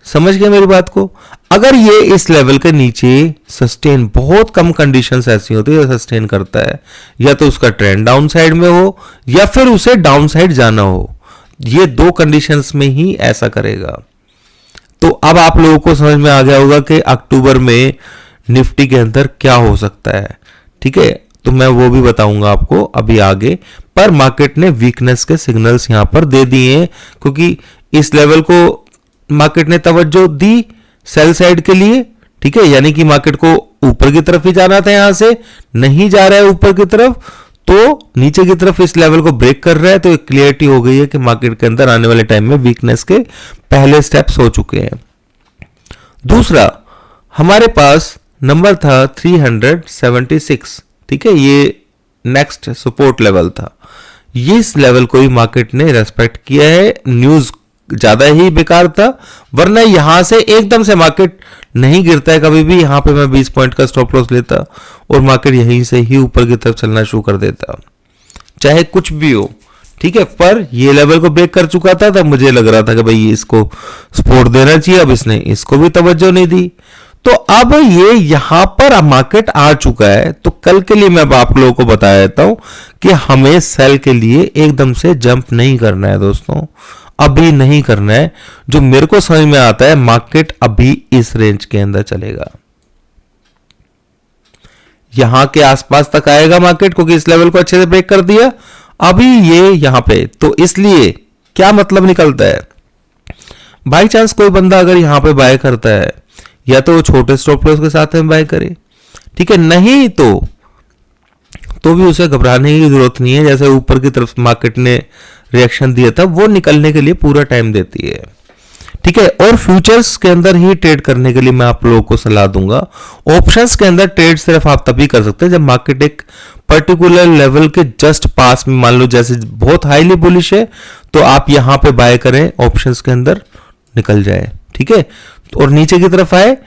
समझ गए मेरी बात को। अगर ये इस लेवल के नीचे सस्टेन, बहुत कम कंडीशंस ऐसी होती है सस्टेन करता है, या तो उसका ट्रेंड डाउन साइड में हो या फिर उसे डाउन साइड जाना हो, ये दो कंडीशंस में ही ऐसा करेगा। तो अब आप लोगों को समझ में आ गया होगा कि अक्टूबर में निफ्टी के अंदर क्या हो सकता है, ठीक है। तो मैं वो भी बताऊंगा आपको अभी आगे। पर मार्केट ने वीकनेस के सिग्नल्स यहां पर दे दिए हैं, क्योंकि इस लेवल को मार्केट ने तवज्जो दी सेल साइड के लिए, ठीक है। यानी कि मार्केट को ऊपर की तरफ ही जाना था, यहां से नहीं जा रहा है ऊपर की तरफ, तो नीचे की तरफ इस लेवल को ब्रेक कर रहा है। तो एक क्लियरिटी हो गई है कि मार्केट के अंदर आने वाले टाइम में वीकनेस के पहले स्टेप्स हो चुके हैं। दूसरा, हमारे पास नंबर था 376, ठीक है, ये नेक्स्ट सपोर्ट लेवल था। ये इस लेवल को ही मार्केट ने रेस्पेक्ट किया है। न्यूज ज्यादा ही बेकार था, वरना यहां से एकदम से मार्केट नहीं गिरता है कभी भी। यहां पे मैं 20 पॉइंट का स्टॉप लॉस लेता और मार्केट यहीं से ही ऊपर की तरफ चलना शुरू कर देता, चाहे कुछ भी हो, ठीक है। पर ये लेवल को ब्रेक कर चुका था, तब मुझे लग रहा था कि भाई इसको सपोर्ट देना चाहिए। अब इसने इसको भी तवज्जो नहीं दी, तो अब ये यहां पर मार्केट आ चुका है। तो कल के लिए मैं आप लोगों को बता देता हूं कि हमें सेल के लिए एकदम से जंप नहीं करना है दोस्तों, अभी नहीं करना है। जो मेरे को समझ में आता है, मार्केट अभी इस रेंज के अंदर चलेगा, यहां के आसपास तक आएगा मार्केट, क्योंकि इस लेवल को अच्छे से ब्रेक कर दिया अभी ये यहां पे। तो इसलिए क्या मतलब निकलता है, बाई चांस कोई बंदा अगर यहां पे बाय करता है, या तो छोटे स्टॉप लॉस के साथ में बाय करे, ठीक है, नहीं तो भी उसे घबराने की जरूरत नहीं है। जैसे ऊपर की तरफ मार्केट ने रिएक्शन दिया था, वो निकलने के लिए पूरा टाइम देती है, ठीक है। और फ्यूचर्स के अंदर ही ट्रेड करने के लिए मैं आप लोगों को सलाह दूंगा। ऑप्शंस के अंदर ट्रेड सिर्फ आप तभी कर सकते हैं जब मार्केट एक पर्टिकुलर लेवल के जस्ट पास में, मान लो जैसे बहुत हाईली बुलिश है, तो आप यहां पे बाय करें, ऑप्शंस के अंदर निकल जाए, ठीक है। और नीचे की तरफ आए,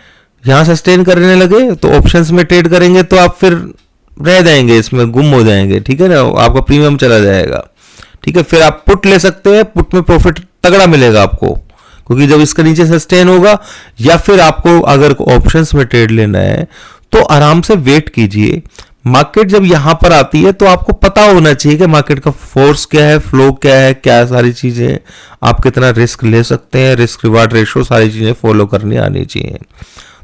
यहां सस्टेन करने लगे, तो ऑप्शंस में ट्रेड करेंगे तो आप फिर रह जाएंगे, इसमें गुम हो जाएंगे, ठीक है ना, आपका प्रीमियम चला जाएगा, ठीक है। फिर आप पुट ले सकते हैं, पुट में प्रॉफिट तगड़ा मिलेगा आपको, क्योंकि जब इसका नीचे सस्टेन होगा। या फिर आपको अगर ऑप्शंस में ट्रेड लेना है तो आराम से वेट कीजिए। मार्केट जब यहां पर आती है तो आपको पता होना चाहिए कि मार्केट का फोर्स क्या है, फ्लो क्या है, क्या सारी चीजें, आप कितना रिस्क ले सकते हैं, रिस्क रिवार्ड रेशो, सारी चीजें फॉलो करनी आनी चाहिए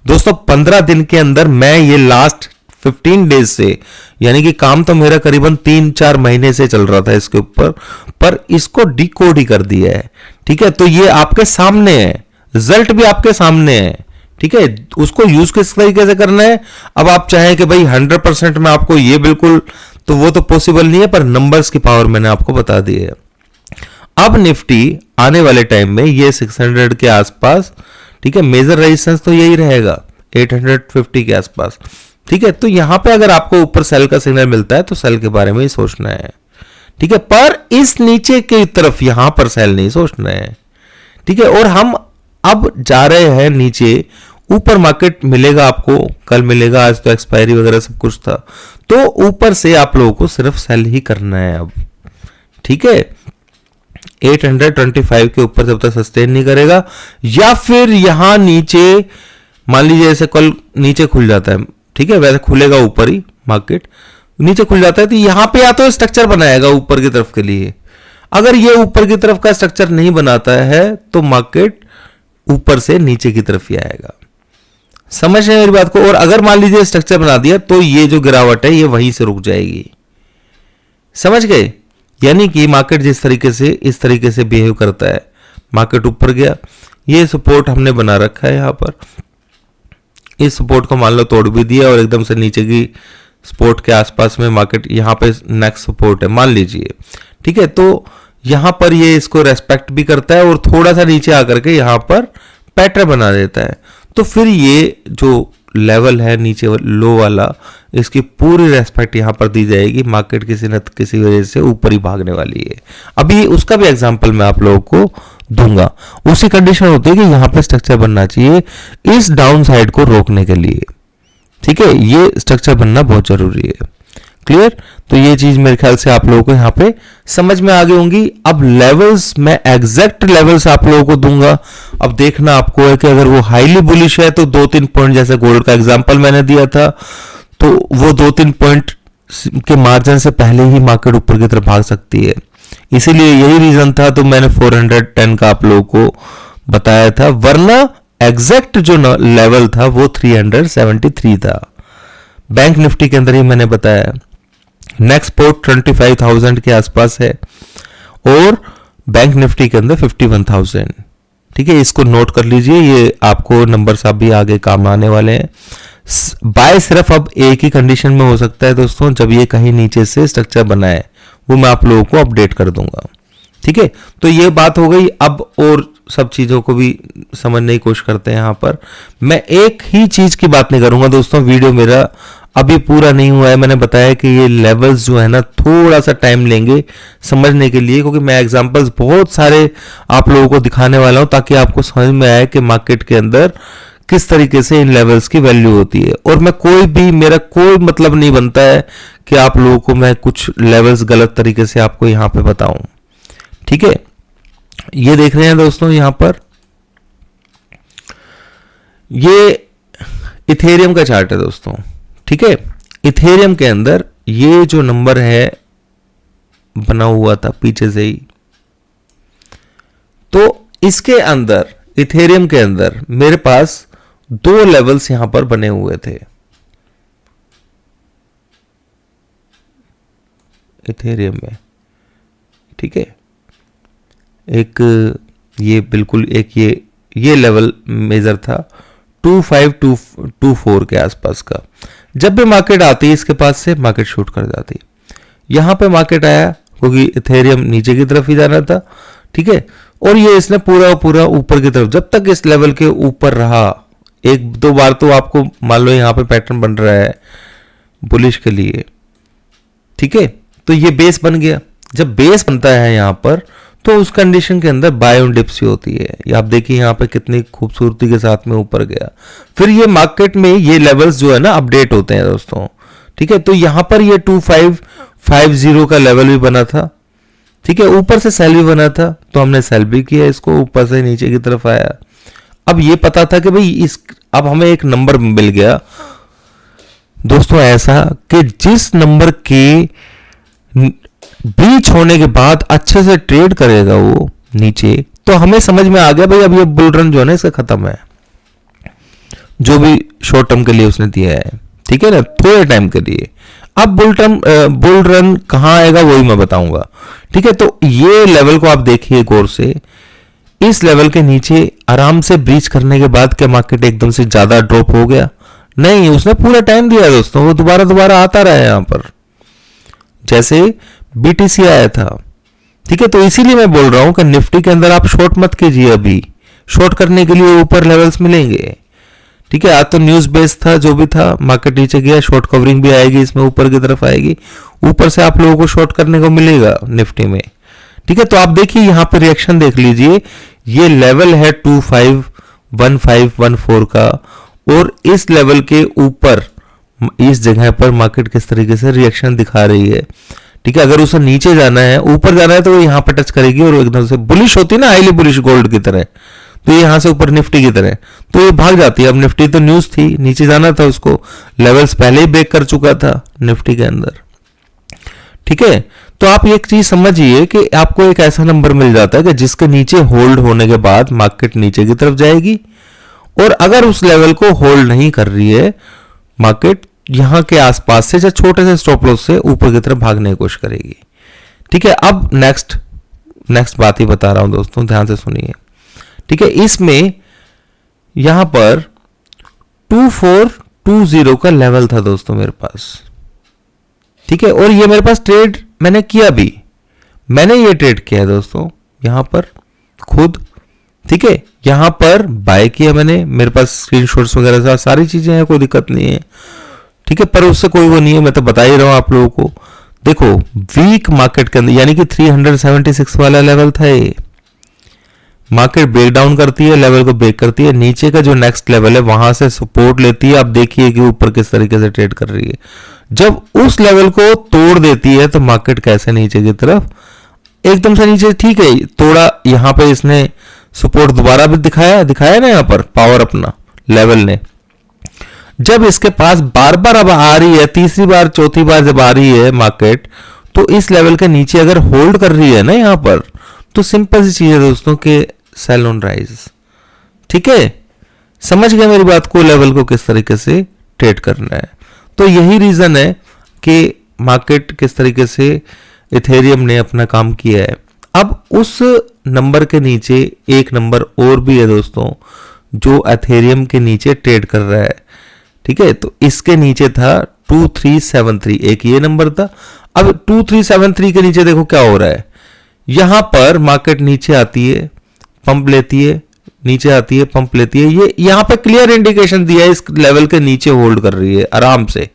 दोस्तों। 15 दिन के अंदर मैं ये लास्ट 15 डेज से, यानी कि काम तो मेरा करीबन 3-4 महीने से चल रहा था इसके ऊपर, पर इसको डिकोड ही कर दिया है। ठीक है, तो ये आपके सामने है, रिजल्ट भी आपके सामने है। ठीक है, उसको यूज किस तरीके से करना है, अब आप चाहें कि भाई 100% में आपको ये बिल्कुल, तो वो तो पॉसिबल नहीं है, पर नंबर्स की पावर मैंने आपको बता दी है। अब निफ्टी आने वाले टाइम में ये 600 के आसपास, ठीक है, मेजर रेजिस्टेंस तो यही रहेगा 850 के आसपास। ठीक है, तो यहां पे अगर आपको ऊपर सेल का सिग्नल मिलता है तो सेल के बारे में ही सोचना है। ठीक है, पर इस नीचे की तरफ यहां पर सेल नहीं सोचना है। ठीक है, और हम अब जा रहे हैं नीचे, ऊपर मार्केट मिलेगा आपको, कल मिलेगा, आज तो एक्सपायरी वगैरह सब कुछ था, तो ऊपर से आप लोगों को सिर्फ सेल ही करना है अब। ठीक है, 825 के ऊपर जब तक सस्टेन नहीं करेगा, या फिर यहां नीचे मान लीजिए ऐसे कल नीचे खुल जाता है, ठीक है, वैसे खुलेगा ऊपर ही मार्केट, नीचे खुल जाता है तो यहां पे या तो स्ट्रक्चर बनाएगा ऊपर की तरफ के लिए। अगर ये ऊपर की तरफ का स्ट्रक्चर नहीं बनाता है तो मार्केट ऊपर से नीचे की तरफ ही आएगा। समझ रहे हैं मेरी बात को? और अगर मान लीजिए स्ट्रक्चर बना दिया तो ये जो गिरावट है ये वहीं से रुक जाएगी। समझ गए? यानी कि मार्केट जिस तरीके से इस तरीके से बिहेव करता है, मार्केट ऊपर गया, ये सपोर्ट हमने बना रखा है यहां पर, इस सपोर्ट को मान लो तोड़ भी दिया और एकदम से नीचे की सपोर्ट के आसपास में मार्केट, यहां पे नेक्स्ट सपोर्ट है मान लीजिए। ठीक है, तो यहां पर ये इसको रेस्पेक्ट भी करता है और थोड़ा सा नीचे आकर के यहां पर पैटर्न बना देता है, तो फिर ये जो लेवल है नीचे लो वाला, इसकी पूरी रेस्पेक्ट यहां पर दी जाएगी। मार्केट किसी न किसी वजह से ऊपर ही भागने वाली है। अभी उसका भी एग्जांपल मैं आप लोगों को दूंगा। उसी कंडीशन होती है कि यहां पर स्ट्रक्चर बनना चाहिए इस डाउन साइड को रोकने के लिए। ठीक है, ये स्ट्रक्चर बनना बहुत जरूरी है। क्लियर? तो ये चीज मेरे ख्याल से आप लोगों को यहां पे समझ में आ गई होंगी। अब लेवल्स, मैं एग्जैक्ट लेवल्स आप लोगों को दूंगा। अब देखना आपको है कि अगर वो हाईली बुलिश है तो 2-3 पॉइंट, जैसे गोल्ड का एग्जांपल मैंने दिया था, तो वो 2-3 पॉइंट के मार्जिन से पहले ही मार्केट ऊपर की तरफ भाग सकती है। इसीलिए यही रीजन था, तो मैंने 410 का आप लोगों को बताया था, वरना एग्जैक्ट जो लेवल था वो 373 था। बैंक निफ्टी के अंदर ही मैंने बताया। नेक्स्ट पोर्ट 25,000 के आसपास है और बैंक निफ्टी के अंदर 51,000। ठीक है, इसको नोट कर लीजिए, ये आपको नंबर साहब भी आगे काम आने वाले हैं। बाय सिर्फ अब एक ही कंडीशन में हो सकता है दोस्तों, जब ये कहीं नीचे से स्ट्रक्चर बनाए, वो मैं आप लोगों को अपडेट कर दूंगा। ठीक है, तो ये बात हो गई। अब और सब चीजों को भी समझने की कोशिश करते हैं। यहां पर मैं एक ही चीज की बात नहीं करूंगा दोस्तों, वीडियो मेरा अभी पूरा नहीं हुआ है। मैंने बताया कि ये लेवल्स जो है ना, थोड़ा सा टाइम लेंगे समझने के लिए, क्योंकि मैं एग्जांपल्स बहुत सारे आप लोगों को दिखाने वाला हूं, ताकि आपको समझ में आए कि मार्केट के अंदर किस तरीके से इन लेवल्स की वैल्यू होती है। और मैं मेरा कोई मतलब नहीं बनता है कि आप लोगों को मैं कुछ लेवल्स गलत तरीके से आपको यहां पे बताऊं। ठीक है, ये देख रहे हैं दोस्तों, यहां पर ये इथेरियम का चार्ट है दोस्तों। ठीक है, इथेरियम के अंदर ये जो नंबर है बना हुआ था पीछे से ही, तो इसके अंदर, इथेरियम के अंदर मेरे पास 2 लेवल्स यहां पर बने हुए थे। इथेरियम में, ठीक है, एक ये बिल्कुल एक ये लेवल मेजर था 2524 के आसपास का। जब भी मार्केट आती है इसके पास से, मार्केट शूट कर जाती है। यहां पे मार्केट आया क्योंकि इथेरियम नीचे की तरफ ही जाना था। ठीक है, और ये इसने पूरा ऊपर की तरफ, जब तक इस लेवल के ऊपर रहा, 1-2 बार तो आपको मान लो यहां पे पैटर्न बन रहा है बुलिश के लिए। ठीक है, तो ये बेस बन गया। जब बेस बनता है यहां पर, तो उस कंडीशन के अंदर बाय ऑन डिप्स होती है। ये आप देखिए यहां पे कितनी खूबसूरती के साथ में ऊपर गया। फिर ये मार्केट में ये लेवल्स जो है ना अपडेट होते हैं दोस्तों। ठीक है, तो यहां पर ये 2550 का लेवल भी बना था। ठीक है, ऊपर से सेल भी बना था, तो हमने सेल भी किया इसको, ऊपर से नीचे की तरफ आया। अब ये पता था कि भाई अब हमें एक नंबर मिल गया दोस्तों ऐसा कि जिस नंबर के ब्रीच होने के बाद अच्छे से ट्रेड करेगा वो नीचे, तो हमें समझ में आ गया भाई अब ये बुल रन जो है ना इसका खत्म है, जो भी शॉर्ट टर्म के लिए उसने दिया है। ठीक है ना, थोड़े टाइम के लिए। अब बुल रन कहाँ आएगा वही मैं बताऊंगा। ठीक है, तो ये लेवल को आप देखिए गौर से। इस लेवल के नीचे आराम से ब्रीच करने के बाद क्या मार्केट एकदम से ज्यादा ड्रॉप हो गया? नहीं, उसने पूरा टाइम दिया दोस्तों, वो दोबारा दोबारा आता रहा है यहां पर, जैसे बीटीसी आया था। ठीक है, तो इसीलिए मैं बोल रहा हूं कि निफ्टी के अंदर आप शॉर्ट मत कीजिए। अभी शॉर्ट करने के लिए ऊपर लेवल्स मिलेंगे। ठीक है, आज तो न्यूज बेस था, जो भी था, मार्केट नीचे गया, शॉर्ट कवरिंग भी आएगी इसमें, ऊपर की तरफ आएगी, ऊपर से आप लोगों को शॉर्ट करने को मिलेगा निफ्टी में। ठीक है, तो आप देखिए यहां पर रिएक्शन देख लीजिए, ये लेवल है 251514 का, और इस लेवल के ऊपर इस जगह पर मार्केट किस तरीके से रिएक्शन दिखा रही है। ठीक है, अगर उसे नीचे जाना है, ऊपर जाना है, तो वो यहां पर टच करेगी और एकदम से बुलिश होती है ना, हाईली बुलिश गोल्ड की तरह, तो ये यहां से ऊपर निफ्टी की तरह, तो ये भाग जाती है। अब निफ्टी तो न्यूज थी, नीचे जाना था उसको, लेवल्स पहले ही ब्रेक कर चुका था निफ्टी के अंदर। ठीक है, तो आप एक चीज समझिए कि आपको एक ऐसा नंबर मिल जाता है कि जिसके नीचे होल्ड होने के बाद मार्केट नीचे की तरफ जाएगी, और अगर उस लेवल को होल्ड नहीं कर रही है मार्केट, यहां के आसपास से या छोटे से स्टॉप लॉस से ऊपर की तरफ भागने की कोशिश करेगी। ठीक है, अब नेक्स्ट बात ही बता रहा हूं दोस्तों, ध्यान से सुनिए। ठीक है, इसमें यहां पर 2420 का लेवल था दोस्तों मेरे पास। ठीक है, और ये मेरे पास ट्रेड मैंने किया भी, मैंने ये ट्रेड किया है दोस्तों यहां पर खुद। ठीक है, यहां पर बाय किया मैंने, मेरे पास स्क्रीनशॉट्स वगैरह सारी चीजें हैं, कोई दिक्कत नहीं है। ठीक है, पर उससे कोई वो नहीं है, मैं तो बता ही रहा हूं आप लोगों को। देखो वीक मार्केट के अंदर, यानी कि 376 वाला लेवल था ये, मार्केट ब्रेक डाउन करती है, लेवल को ब्रेक करती है, नीचे का जो नेक्स्ट लेवल है वहां से सपोर्ट लेती है। आप देखिए कि ऊपर किस तरीके से ट्रेड कर रही है। जब उस लेवल को तोड़ देती है तो मार्केट कैसे नीचे की तरफ एकदम से नीचे, ठीक है, तोड़ा, यहां पे इसने सपोर्ट दोबारा भी दिखाया ना, यहां पर पावर अपना लेवल ने। जब इसके पास बार बार अब आ रही है, तीसरी बार चौथी बार जब आ रही है मार्केट, तो इस लेवल के नीचे अगर होल्ड कर रही है ना यहां पर, तो सिंपल सी चीज है दोस्तों के सेल ऑन राइज। ठीक है, समझ गए मेरी बात को, लेवल को किस तरीके से ट्रेड करना है। तो यही रीजन है कि मार्केट किस तरीके से इथेरियम ने अपना काम किया है। अब उस नंबर के नीचे एक नंबर और भी है दोस्तों, जो इथेरियम के नीचे ट्रेड कर रहा है। ठीक है, तो इसके नीचे था 2373, एक ये नंबर था। अब 2373 के नीचे देखो क्या हो रहा है, यहां पर मार्केट नीचे आती है, पंप लेती है, नीचे आती है, पंप लेती है। ये यहां पे क्लियर इंडिकेशन दिया है, इस लेवल के नीचे होल्ड कर रही है आराम से,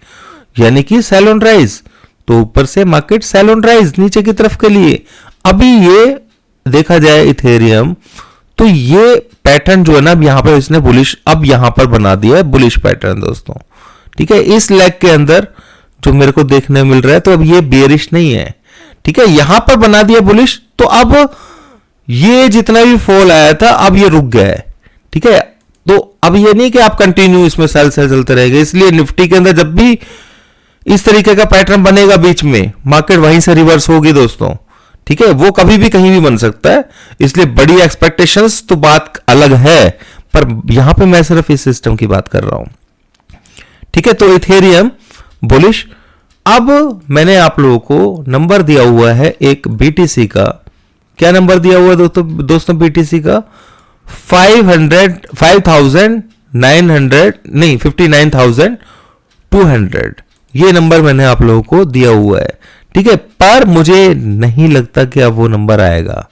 यानी कि सेल ऑन राइज। तो ऊपर से मार्केट सेल ऑन राइज नीचे की तरफ के लिए। अभी ये देखा जाए इथेरियम, तो ये पैटर्न जो है ना, अब यहां पर इसने बुलिश, अब यहां पर बना दिया है बुलिश पैटर्न दोस्तों। ठीक है, इस लेग के अंदर जो मेरे को देखने मिल रहा है, तो अब ये बेरिश नहीं है। ठीक है, यहां पर बना दिया बुलिश, तो अब ये जितना भी फॉल आया था अब ये रुक गया है। ठीक है, तो अब ये नहीं कि आप कंटिन्यू इसमें सेल चलते रहेगा। इसलिए निफ्टी के अंदर जब भी इस तरीके का पैटर्न बनेगा बीच में, मार्केट वहीं से रिवर्स होगी दोस्तों। ठीक है, वो कभी भी कहीं भी बन सकता है, इसलिए बड़ी एक्सपेक्टेशंस तो बात अलग है, पर यहां पे मैं सिर्फ इस सिस्टम की बात कर रहा हूं। ठीक है, तो इथेरियम बुलिश। अब मैंने आप लोगों को नंबर दिया हुआ है एक बीटीसी का, क्या नंबर दिया हुआ है दोस्तों बीटीसी का? 59,200, ये नंबर मैंने आप लोगों को दिया हुआ है। ठीक है, पर मुझे नहीं लगता कि अब वो नंबर आएगा।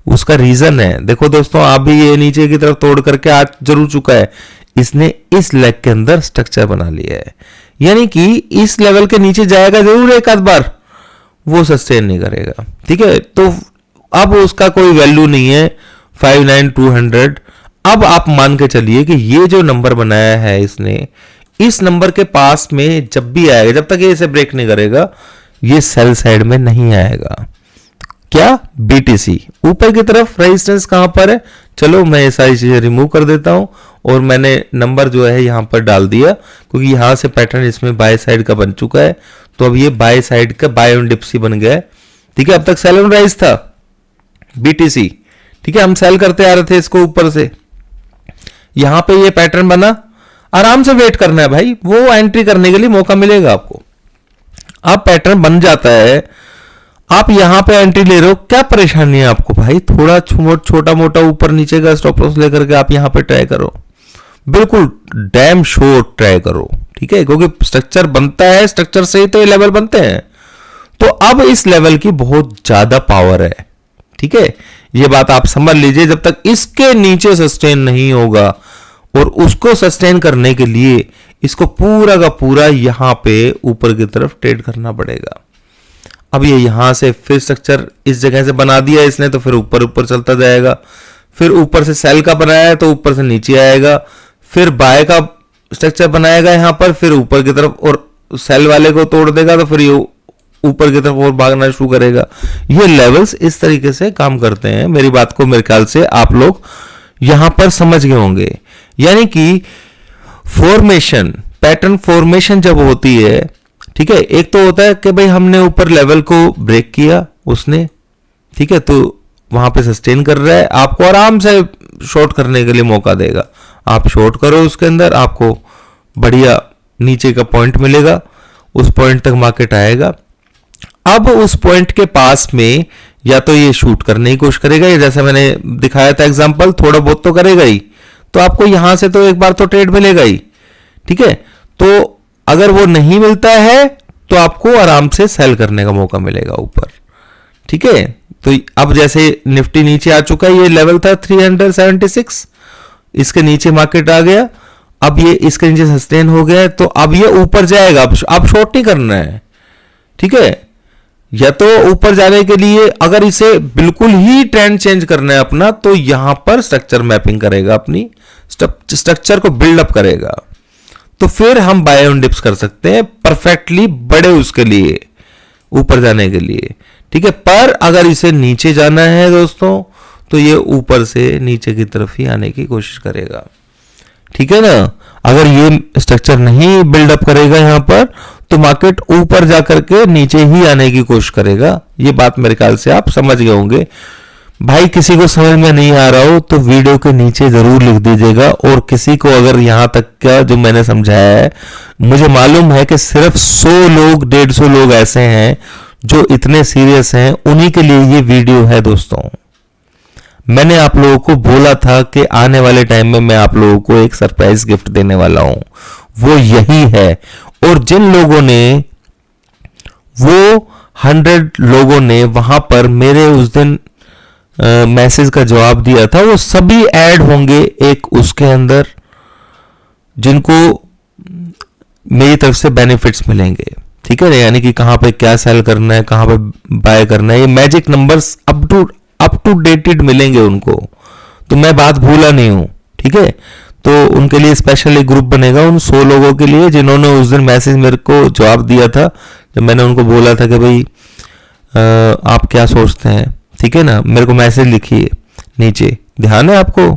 उसका रीजन है, देखो दोस्तों, अभी ये नीचे की तरफ तोड़ करके आ जरूर चुका है, इसने इस लेग के अंदर स्ट्रक्चर बना लिया है, यानी कि इस लेवल के नीचे जाएगा जरूर एक आध बार, वो सस्टेन नहीं करेगा। ठीक है, तो अब उसका कोई वैल्यू नहीं है 59,200। अब आप मान के चलिए कि ये जो नंबर बनाया है इसने, इस नंबर के पास में जब भी आएगा, जब तक ये इसे ब्रेक नहीं करेगा, ये सेल साइड में नहीं आएगा। क्या? बीटीसी ऊपर की तरफ रेजिस्टेंस कहां पर है? चलो मैं ये सारी चीजें रिमूव कर देता हूं, और मैंने नंबर जो है यहां पर डाल दिया, क्योंकि यहां से पैटर्न इसमें बाय साइड का बन चुका है, तो अब ये बाय साइड का बाय ऑन डिप्सी बन गया है। ठीक है, अब तक सेल ऑन राइज था बीटीसी। ठीक है, हम सेल करते आ रहे थे इसको ऊपर से, यहां पे ये पैटर्न बना, आराम से वेट करना है भाई, वो एंट्री करने के लिए मौका मिलेगा आपको। अब पैटर्न बन जाता है, आप यहां पे एंट्री ले रहे हो, क्या परेशानी है आपको भाई? थोड़ा छोटा मोटा ऊपर नीचे का स्टॉप लॉस लेकर के आप यहां पे ट्राई करो, बिल्कुल डैम श्योर ट्राई करो, ठीक है, क्योंकि स्ट्रक्चर बनता है, स्ट्रक्चर से ही तो ये लेवल बनते हैं। तो अब इस लेवल की बहुत ज्यादा पावर है, ठीक है, ये बात आप समझ लीजिए। जब तक इसके नीचे सस्टेन नहीं होगा, और उसको सस्टेन करने के लिए इसको पूरा का पूरा यहां पे ऊपर की तरफ ट्रेड करना पड़ेगा। अब ये यहां से फिर स्ट्रक्चर इस जगह से बना दिया इसने, तो फिर ऊपर ऊपर चलता जाएगा, फिर ऊपर से सेल का बनाया है तो ऊपर से नीचे आएगा, फिर बाय का स्ट्रक्चर बनाएगा यहां पर, फिर ऊपर की तरफ, और सेल वाले को तोड़ देगा तो फिर ये ऊपर की तरफ और भागना शुरू करेगा। ये लेवल्स इस तरीके से काम करते हैं। मेरी बात को मेरे ख्याल से आप लोग यहां पर समझ गए होंगे। यानी कि फॉर्मेशन, पैटर्न फॉर्मेशन जब होती है, ठीक है, एक तो होता है कि भाई हमने ऊपर लेवल को ब्रेक किया उसने, ठीक है, तो वहां पे सस्टेन कर रहा है, आपको आराम से शॉर्ट करने के लिए मौका देगा, आप शॉर्ट करो उसके अंदर, आपको बढ़िया नीचे का पॉइंट मिलेगा, उस पॉइंट तक मार्केट आएगा। अब उस पॉइंट के पास में या तो ये शूट करने की कोशिश करेगा, या जैसा मैंने दिखाया था एग्जांपल, थोड़ा बहुत तो करेगा ही, तो आपको यहां से तो एक बार तो ट्रेड मिलेगा ही, ठीक है। तो अगर वो नहीं मिलता है तो आपको आराम से सेल करने का मौका मिलेगा ऊपर, ठीक है। तो अब जैसे निफ्टी नीचे आ चुका है, ये लेवल था 376, इसके नीचे मार्केट आ गया, अब ये इसके नीचे सस्टेन हो गया है, तो अब ये ऊपर जाएगा। अब शॉर्ट नहीं करना है, ठीक है, या तो ऊपर जाने के लिए अगर इसे बिल्कुल ही ट्रेंड चेंज करना है अपना, तो यहां पर स्ट्रक्चर मैपिंग करेगा, अपनी स्ट्रक्चर को बिल्डअप करेगा, तो फिर हम बाय ऑन डिप्स कर सकते हैं परफेक्टली बड़े उसके लिए, ऊपर जाने के लिए, ठीक है। पर अगर इसे नीचे जाना है दोस्तों, तो ये ऊपर से नीचे की तरफ ही आने की कोशिश करेगा, ठीक है ना। अगर ये स्ट्रक्चर नहीं बिल्डअप करेगा यहां पर, तो मार्केट ऊपर जाकर के नीचे ही आने की कोशिश करेगा। ये बात मेरे ख्याल से आप समझ गए होंगे। भाई किसी को समझ में नहीं आ रहा हो तो वीडियो के नीचे जरूर लिख दीजिएगा, और किसी को अगर यहां तक का जो मैंने समझाया है, मुझे मालूम है कि सिर्फ 100 लोग 150 लोग ऐसे हैं जो इतने सीरियस हैं, उन्हीं के लिए ये वीडियो है दोस्तों। मैंने आप लोगों को बोला था कि आने वाले टाइम में मैं आप लोगों को एक सरप्राइज गिफ्ट देने वाला हूं, वो यही है। और जिन लोगों ने, वो 100 लोगों ने वहां पर मेरे उस दिन मैसेज का जवाब दिया था, वो सभी ऐड होंगे एक उसके अंदर, जिनको मेरी तरफ से बेनिफिट्स मिलेंगे, ठीक है ना। यानी कि कहां पे क्या सेल करना है, कहां पे बाय करना है, ये magic numbers up to dated मिलेंगे उनको, तो मैं बात भूला नहीं हूं, ठीक है। तो उनके लिए स्पेशल एक ग्रुप बनेगा उन 100 लोगों के लिए जिन्होंने उस दिन मैसेज मेरे को जवाब दिया था, जब मैंने उनको बोला था कि भाई आप क्या सोचते हैं, ठीक है ना, मेरे को मैसेज लिखिए नीचे, ध्यान है आपको,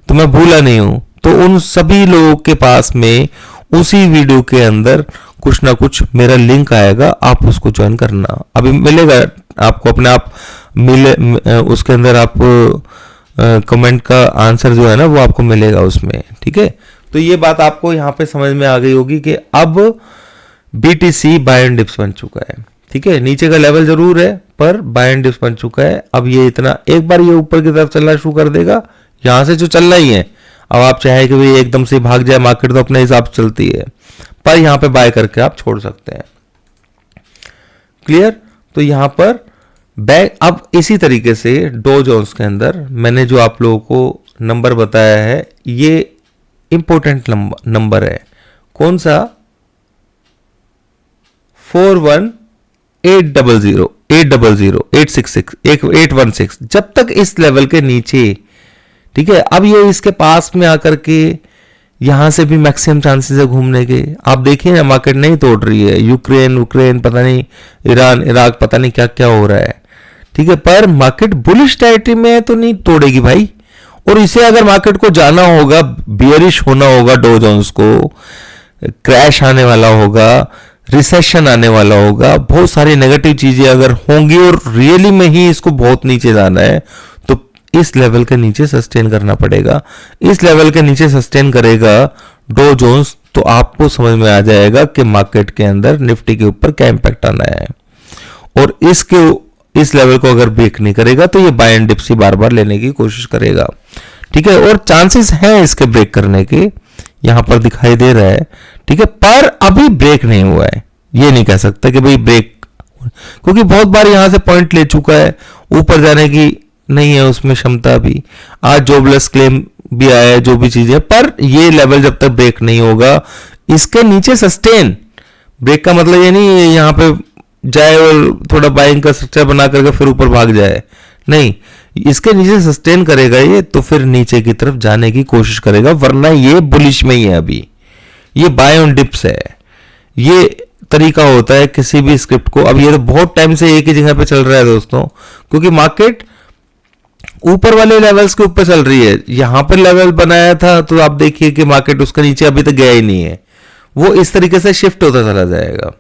तो मैं भूला नहीं हूं। तो उन सभी लोगों के पास में उसी वीडियो के अंदर कुछ ना कुछ मेरा लिंक आएगा, आप उसको ज्वाइन करना, अभी मिलेगा आपको अपने आप मिले, उसके अंदर आप कमेंट का आंसर जो है ना वो आपको मिलेगा उसमें, ठीक है। तो ये बात आपको यहाँ पे समझ में आ गई होगी कि अब BTC बाय एंड डिप्स बन चुका है, ठीक है। नीचे का लेवल जरूर है पर बाय एंड डिप्स बन चुका है। अब ये इतना, एक बार ये ऊपर की तरफ चलना शुरू कर देगा, यहां से जो चल रहा ही है, अब आप चाहे कि भाई एकदम से भाग जाए मार्केट, तो अपने हिसाब से चलती है, पर यहां पे बाय करके आप छोड़ सकते हैं, क्लियर। तो यहां पर बैक, अब इसी तरीके से डो जोन्स के अंदर मैंने जो आप लोगों को नंबर बताया है, ये इंपॉर्टेंट नंबर है, कौन सा, 41800800 866 816, जब तक इस लेवल के नीचे, ठीक है। अब ये इसके पास में आकर के यहां से भी मैक्सिमम चांसेस है घूमने के। आप देखिए ना, मार्केट नहीं तोड़ रही है, यूक्रेन पता नहीं, ईरान इराक पता नहीं क्या क्या हो रहा है, ठीक है, पर मार्केट बुलिश टेरिटरी में है तो नहीं तोड़ेगी भाई। और इसे अगर मार्केट को जाना होगा, बियरिश होना होगा, डो जोन्स को क्रैश आने वाला होगा, रिसेशन आने वाला होगा, बहुत सारी नेगेटिव चीजें अगर होंगी और रियली में ही इसको बहुत नीचे जाना है, तो इस लेवल के नीचे सस्टेन करना पड़ेगा। इस लेवल के नीचे सस्टेन करेगा डो जोन्स, तो आपको समझ में आ जाएगा कि मार्केट के अंदर निफ्टी के ऊपर क्या इंपैक्ट आना है। और इस लेवल को अगर ब्रेक नहीं करेगा तो ये बाय एंड डिप्स ही बार बार लेने की कोशिश करेगा। ठीक है, और चांसेस हैं इसके ब्रेक करने के, यहां पर दिखाई दे रहा है। ठीक है, पर अभी ब्रेक नहीं हुआ है, ये नहीं कह सकते कि भाई ब्रेक, क्योंकि बहुत बार यहां से पॉइंट ले चुका है, ऊपर जाने की नहीं है उसमें क्षमता भी। आज जॉबलेस क्लेम भी आया है, जो भी चीजें, पर ये लेवल जब तक ब्रेक नहीं होगा, इसके नीचे सस्टेन, ब्रेक का मतलब ये नहीं है यहां पे जाए और थोड़ा बाइंग का स्ट्रक्चर बना करके फिर ऊपर भाग जाए, नहीं, इसके नीचे सस्टेन करेगा ये, तो फिर नीचे की तरफ जाने की कोशिश करेगा, वरना ये बुलिश में ही है अभी, ये बाय ऑन डिप्स है। ये तरीका होता है किसी भी स्क्रिप्ट को। अब ये तो बहुत टाइम से एक ही जगह पे चल रहा है दोस्तों, क्योंकि मार्केट ऊपर वाले लेवल्स के ऊपर चल रही है। यहां पर लेवल बनाया था तो आप देखिए कि मार्केट उसके नीचे अभी तक गया ही नहीं है, वो इस तरीके से शिफ्ट होता चला जाएगा।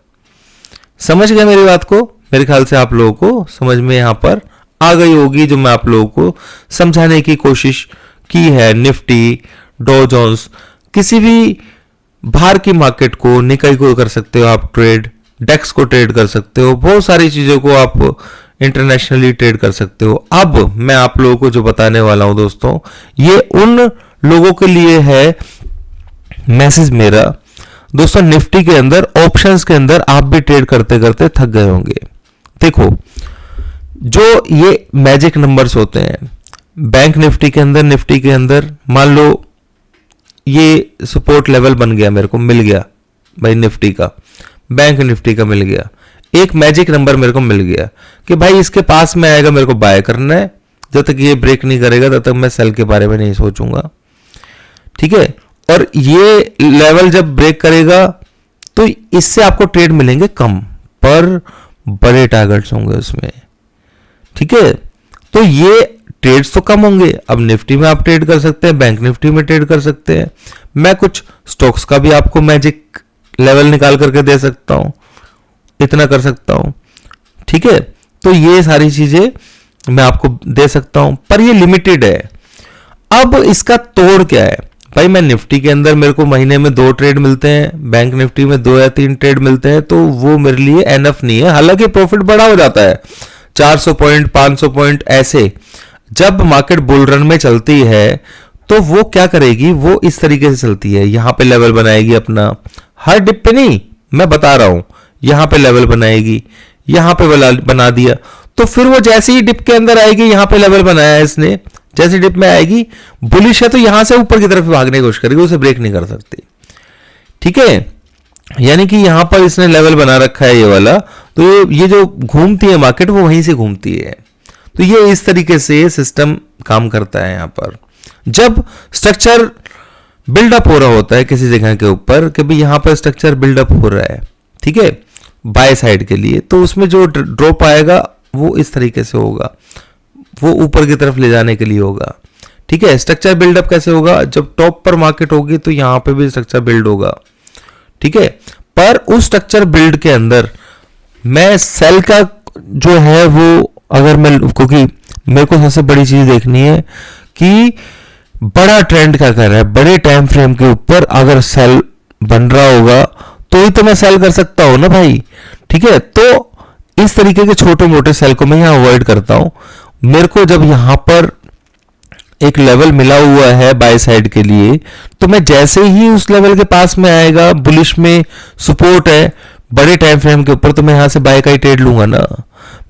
समझ गए मेरी बात को? मेरे ख्याल से आप लोगों को समझ में यहां पर आ गई होगी, जो मैं आप लोगों को समझाने की कोशिश की है। निफ्टी, डॉ जोन्स, किसी भी बाहर की मार्केट को, निकाई को कर सकते हो आप ट्रेड, डेक्स को ट्रेड कर सकते हो, बहुत सारी चीजों को आप इंटरनेशनली ट्रेड कर सकते हो। अब मैं आप लोगों को जो बताने वाला हूं दोस्तों, ये उन लोगों के लिए है मैसेज मेरा। दोस्तों निफ्टी के अंदर, ऑप्शंस के अंदर आप भी ट्रेड करते करते थक गए होंगे। देखो, जो ये मैजिक नंबर्स होते हैं बैंक निफ्टी के अंदर मान लो ये सपोर्ट लेवल बन गया, मेरे को मिल गया भाई निफ्टी का, बैंक निफ्टी का मिल गया, एक मैजिक नंबर मेरे को मिल गया कि भाई इसके पास में आएगा, मेरे को बाय करना है। जब तक ये ब्रेक नहीं करेगा तब तक मैं सेल के बारे में नहीं सोचूंगा। ठीक है, और ये लेवल जब ब्रेक करेगा तो इससे आपको ट्रेड मिलेंगे कम, पर बड़े टारगेट्स होंगे उसमें। ठीक है, तो ये ट्रेड्स तो कम होंगे। अब निफ्टी में आप ट्रेड कर सकते हैं, बैंक निफ्टी में ट्रेड कर सकते हैं। मैं कुछ स्टॉक्स का भी आपको मैजिक लेवल निकाल करके दे सकता हूं, इतना कर सकता हूं। ठीक है, तो ये सारी चीजें मैं आपको दे सकता हूं, पर ये लिमिटेड है। अब इसका तोड़ क्या है भाई? मैं निफ्टी के अंदर मेरे को महीने में 2 ट्रेड मिलते हैं, बैंक निफ्टी में 2 या 3 ट्रेड मिलते हैं, तो वो मेरे लिए एनफ नहीं है। हालांकि प्रॉफिट बड़ा हो जाता है, 400 पॉइंट, 500 पॉइंट ऐसे। जब मार्केट बुल रन में चलती है तो वो क्या करेगी, वो इस तरीके से चलती है, यहां पे लेवल बनाएगी अपना, हर डिप पे नहीं, मैं बता रहा हूं, यहां पे लेवल बनाएगी, यहां पे बना दिया, तो फिर वो जैसे ही डिप के अंदर आएगी, यहां पे लेवल बनाया है इसने, जैसे डिप में आएगी बुलिश है तो यहां से ऊपर की तरफ भागने की कोशिश करेगी, उसे ब्रेक नहीं कर सकती। ठीक है, यानी कि यहां पर इसने लेवल बना रखा है ये वाला, तो ये जो घूमती है मार्केट वो वहीं से घूमती है। तो ये इस तरीके से सिस्टम काम करता है। यहां पर जब स्ट्रक्चर बिल्डअप हो रहा होता है किसी जगह के ऊपर, कि भाई यहां पर स्ट्रक्चर बिल्डअप हो रहा है, ठीक है, बाय साइड के लिए, तो उसमें जो ड्रॉप आएगा वो इस तरीके से होगा, वो ऊपर की तरफ ले जाने के लिए होगा। ठीक है, स्ट्रक्चर बिल्डअप कैसे होगा? जब टॉप पर मार्केट होगी तो यहां पे भी स्ट्रक्चर बिल्ड होगा। ठीक है, पर उस स्ट्रक्चर बिल्ड के अंदर मैं सेल का जो है वो, अगर मैं, क्योंकि मेरे को सबसे बड़ी चीज देखनी है कि बड़ा ट्रेंड क्या कर रहा है, बड़े टाइम फ्रेम के ऊपर अगर सेल बन रहा होगा तो ही तो मैं सेल कर सकता हूं ना भाई। ठीक है, तो इस तरीके के छोटे मोटे सेल को मैं यहां अवॉइड करता हूं। मेरे को जब यहां पर एक लेवल मिला हुआ है बाय साइड के लिए, तो मैं जैसे ही उस लेवल के पास में आएगा, बुलिश में सपोर्ट है बड़े टाइम फ्रेम के ऊपर, तो मैं यहां से बाय का ही ट्रेड लूंगा ना।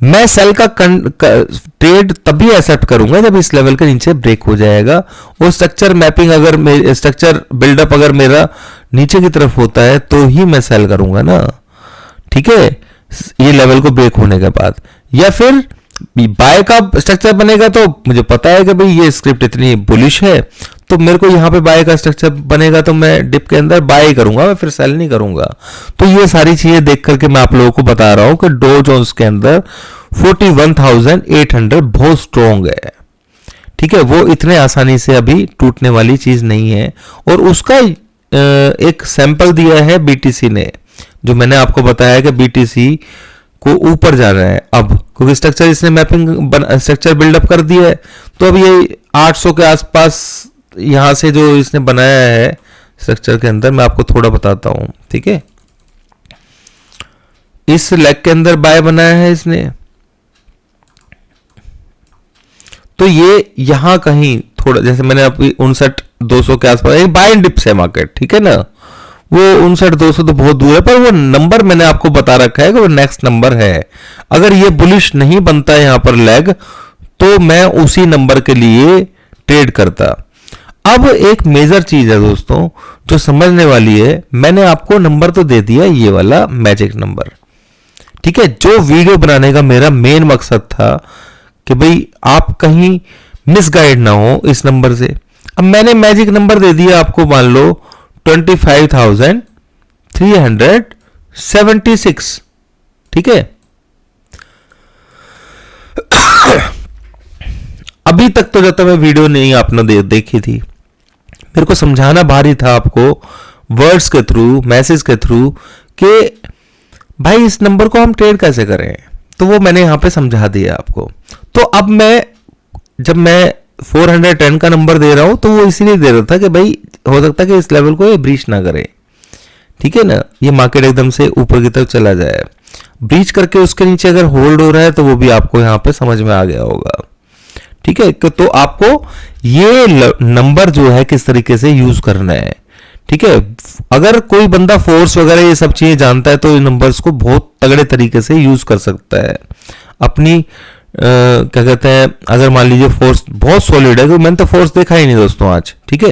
मैं सेल का ट्रेड तभी एक्सेप्ट करूंगा जब इस लेवल के नीचे ब्रेक हो जाएगा, और स्ट्रक्चर मैपिंग अगर स्ट्रक्चर बिल्डअप अगर मेरा नीचे की तरफ होता है तो ही मैं सेल करूंगा ना। ठीक है, ये लेवल को ब्रेक होने के बाद, या फिर बाय का स्ट्रक्चर बनेगा तो मुझे पता है कि भाई ये स्क्रिप्ट इतनी बुलिश है, तो मेरे को यहां पे बाय का स्ट्रक्चर बनेगा तो मैं डिप के अंदर बाय करूंगा, मैं फिर सेल नहीं करूंगा। तो ये सारी चीजें देख करके मैं आप लोगों को बता रहा हूं कि डो जोन्स के अंदर 41,800 बहुत स्ट्रॉन्ग है। ठीक है, वो इतने आसानी से अभी टूटने वाली चीज नहीं है। और उसका एक सैंपल दिया है बीटीसी ने, जो मैंने आपको बताया कि बीटीसी को ऊपर जा रहा है अब, क्योंकि स्ट्रक्चर इसने मैपिंग स्ट्रक्चर बिल्डअप कर दिया है, तो अब ये 800 के आसपास यहां से जो इसने बनाया है स्ट्रक्चर के अंदर मैं आपको थोड़ा बताता हूं, ठीक है। इस लेग के अंदर बाय बनाया है इसने, तो ये यहां कहीं थोड़ा, जैसे मैंने आपकी 59,200 के आसपास एक बाय एंड डिप्स है मार्केट, ठीक है ना। वो 59,200 तो बहुत दूर है, पर वो नंबर मैंने आपको बता रखा है कि वो नेक्स्ट नंबर है। अगर ये बुलिश नहीं बनता है यहां पर लेग, तो मैं उसी नंबर के लिए ट्रेड करता। अब एक मेजर चीज है दोस्तों जो समझने वाली है, मैंने आपको नंबर तो दे दिया ये वाला मैजिक नंबर, ठीक है। जो वीडियो बनाने का मेरा मेन मकसद था कि भाई आप कहीं मिसगाइड ना हो इस नंबर से। अब मैंने मैजिक नंबर दे दिया आपको, मान लो 25,376, ठीक है। अभी तक तो जब तक मैं वीडियो नहीं आपने देखी थी, मेरे को समझाना भारी था आपको वर्ड्स के थ्रू, मैसेज के थ्रू, कि भाई इस नंबर को हम ट्रेड कैसे करें। तो वो मैंने यहां पे समझा दिया आपको। तो अब जब मैं 410 का नंबर दे रहा हूं, तो वो इसीलिए दे रहा था कि भाई हो सकता है कि इस लेवल को ये ब्रीच ना करे, ठीक है ना। ये मार्केट एकदम से ऊपर की तरफ चला जाए, ब्रीच करके उसके नीचे अगर होल्ड हो रहा है, तो वो भी आपको यहां पे समझ में आ गया होगा, ठीक है। तो आपको ये नंबर जो है किस तरीके से यूज करना है, ठीक है। अगर कोई बंदा फोर्स वगैरह ये सब चीजें जानता है, तो इन नंबर्स को बहुत तगड़े तरीके से यूज कर सकता है अपनी क्या कहते हैं, अगर मान लीजिए फोर्स बहुत सॉलिड है, तो मैंने तो फोर्स देखा ही नहीं दोस्तों आज, ठीक है।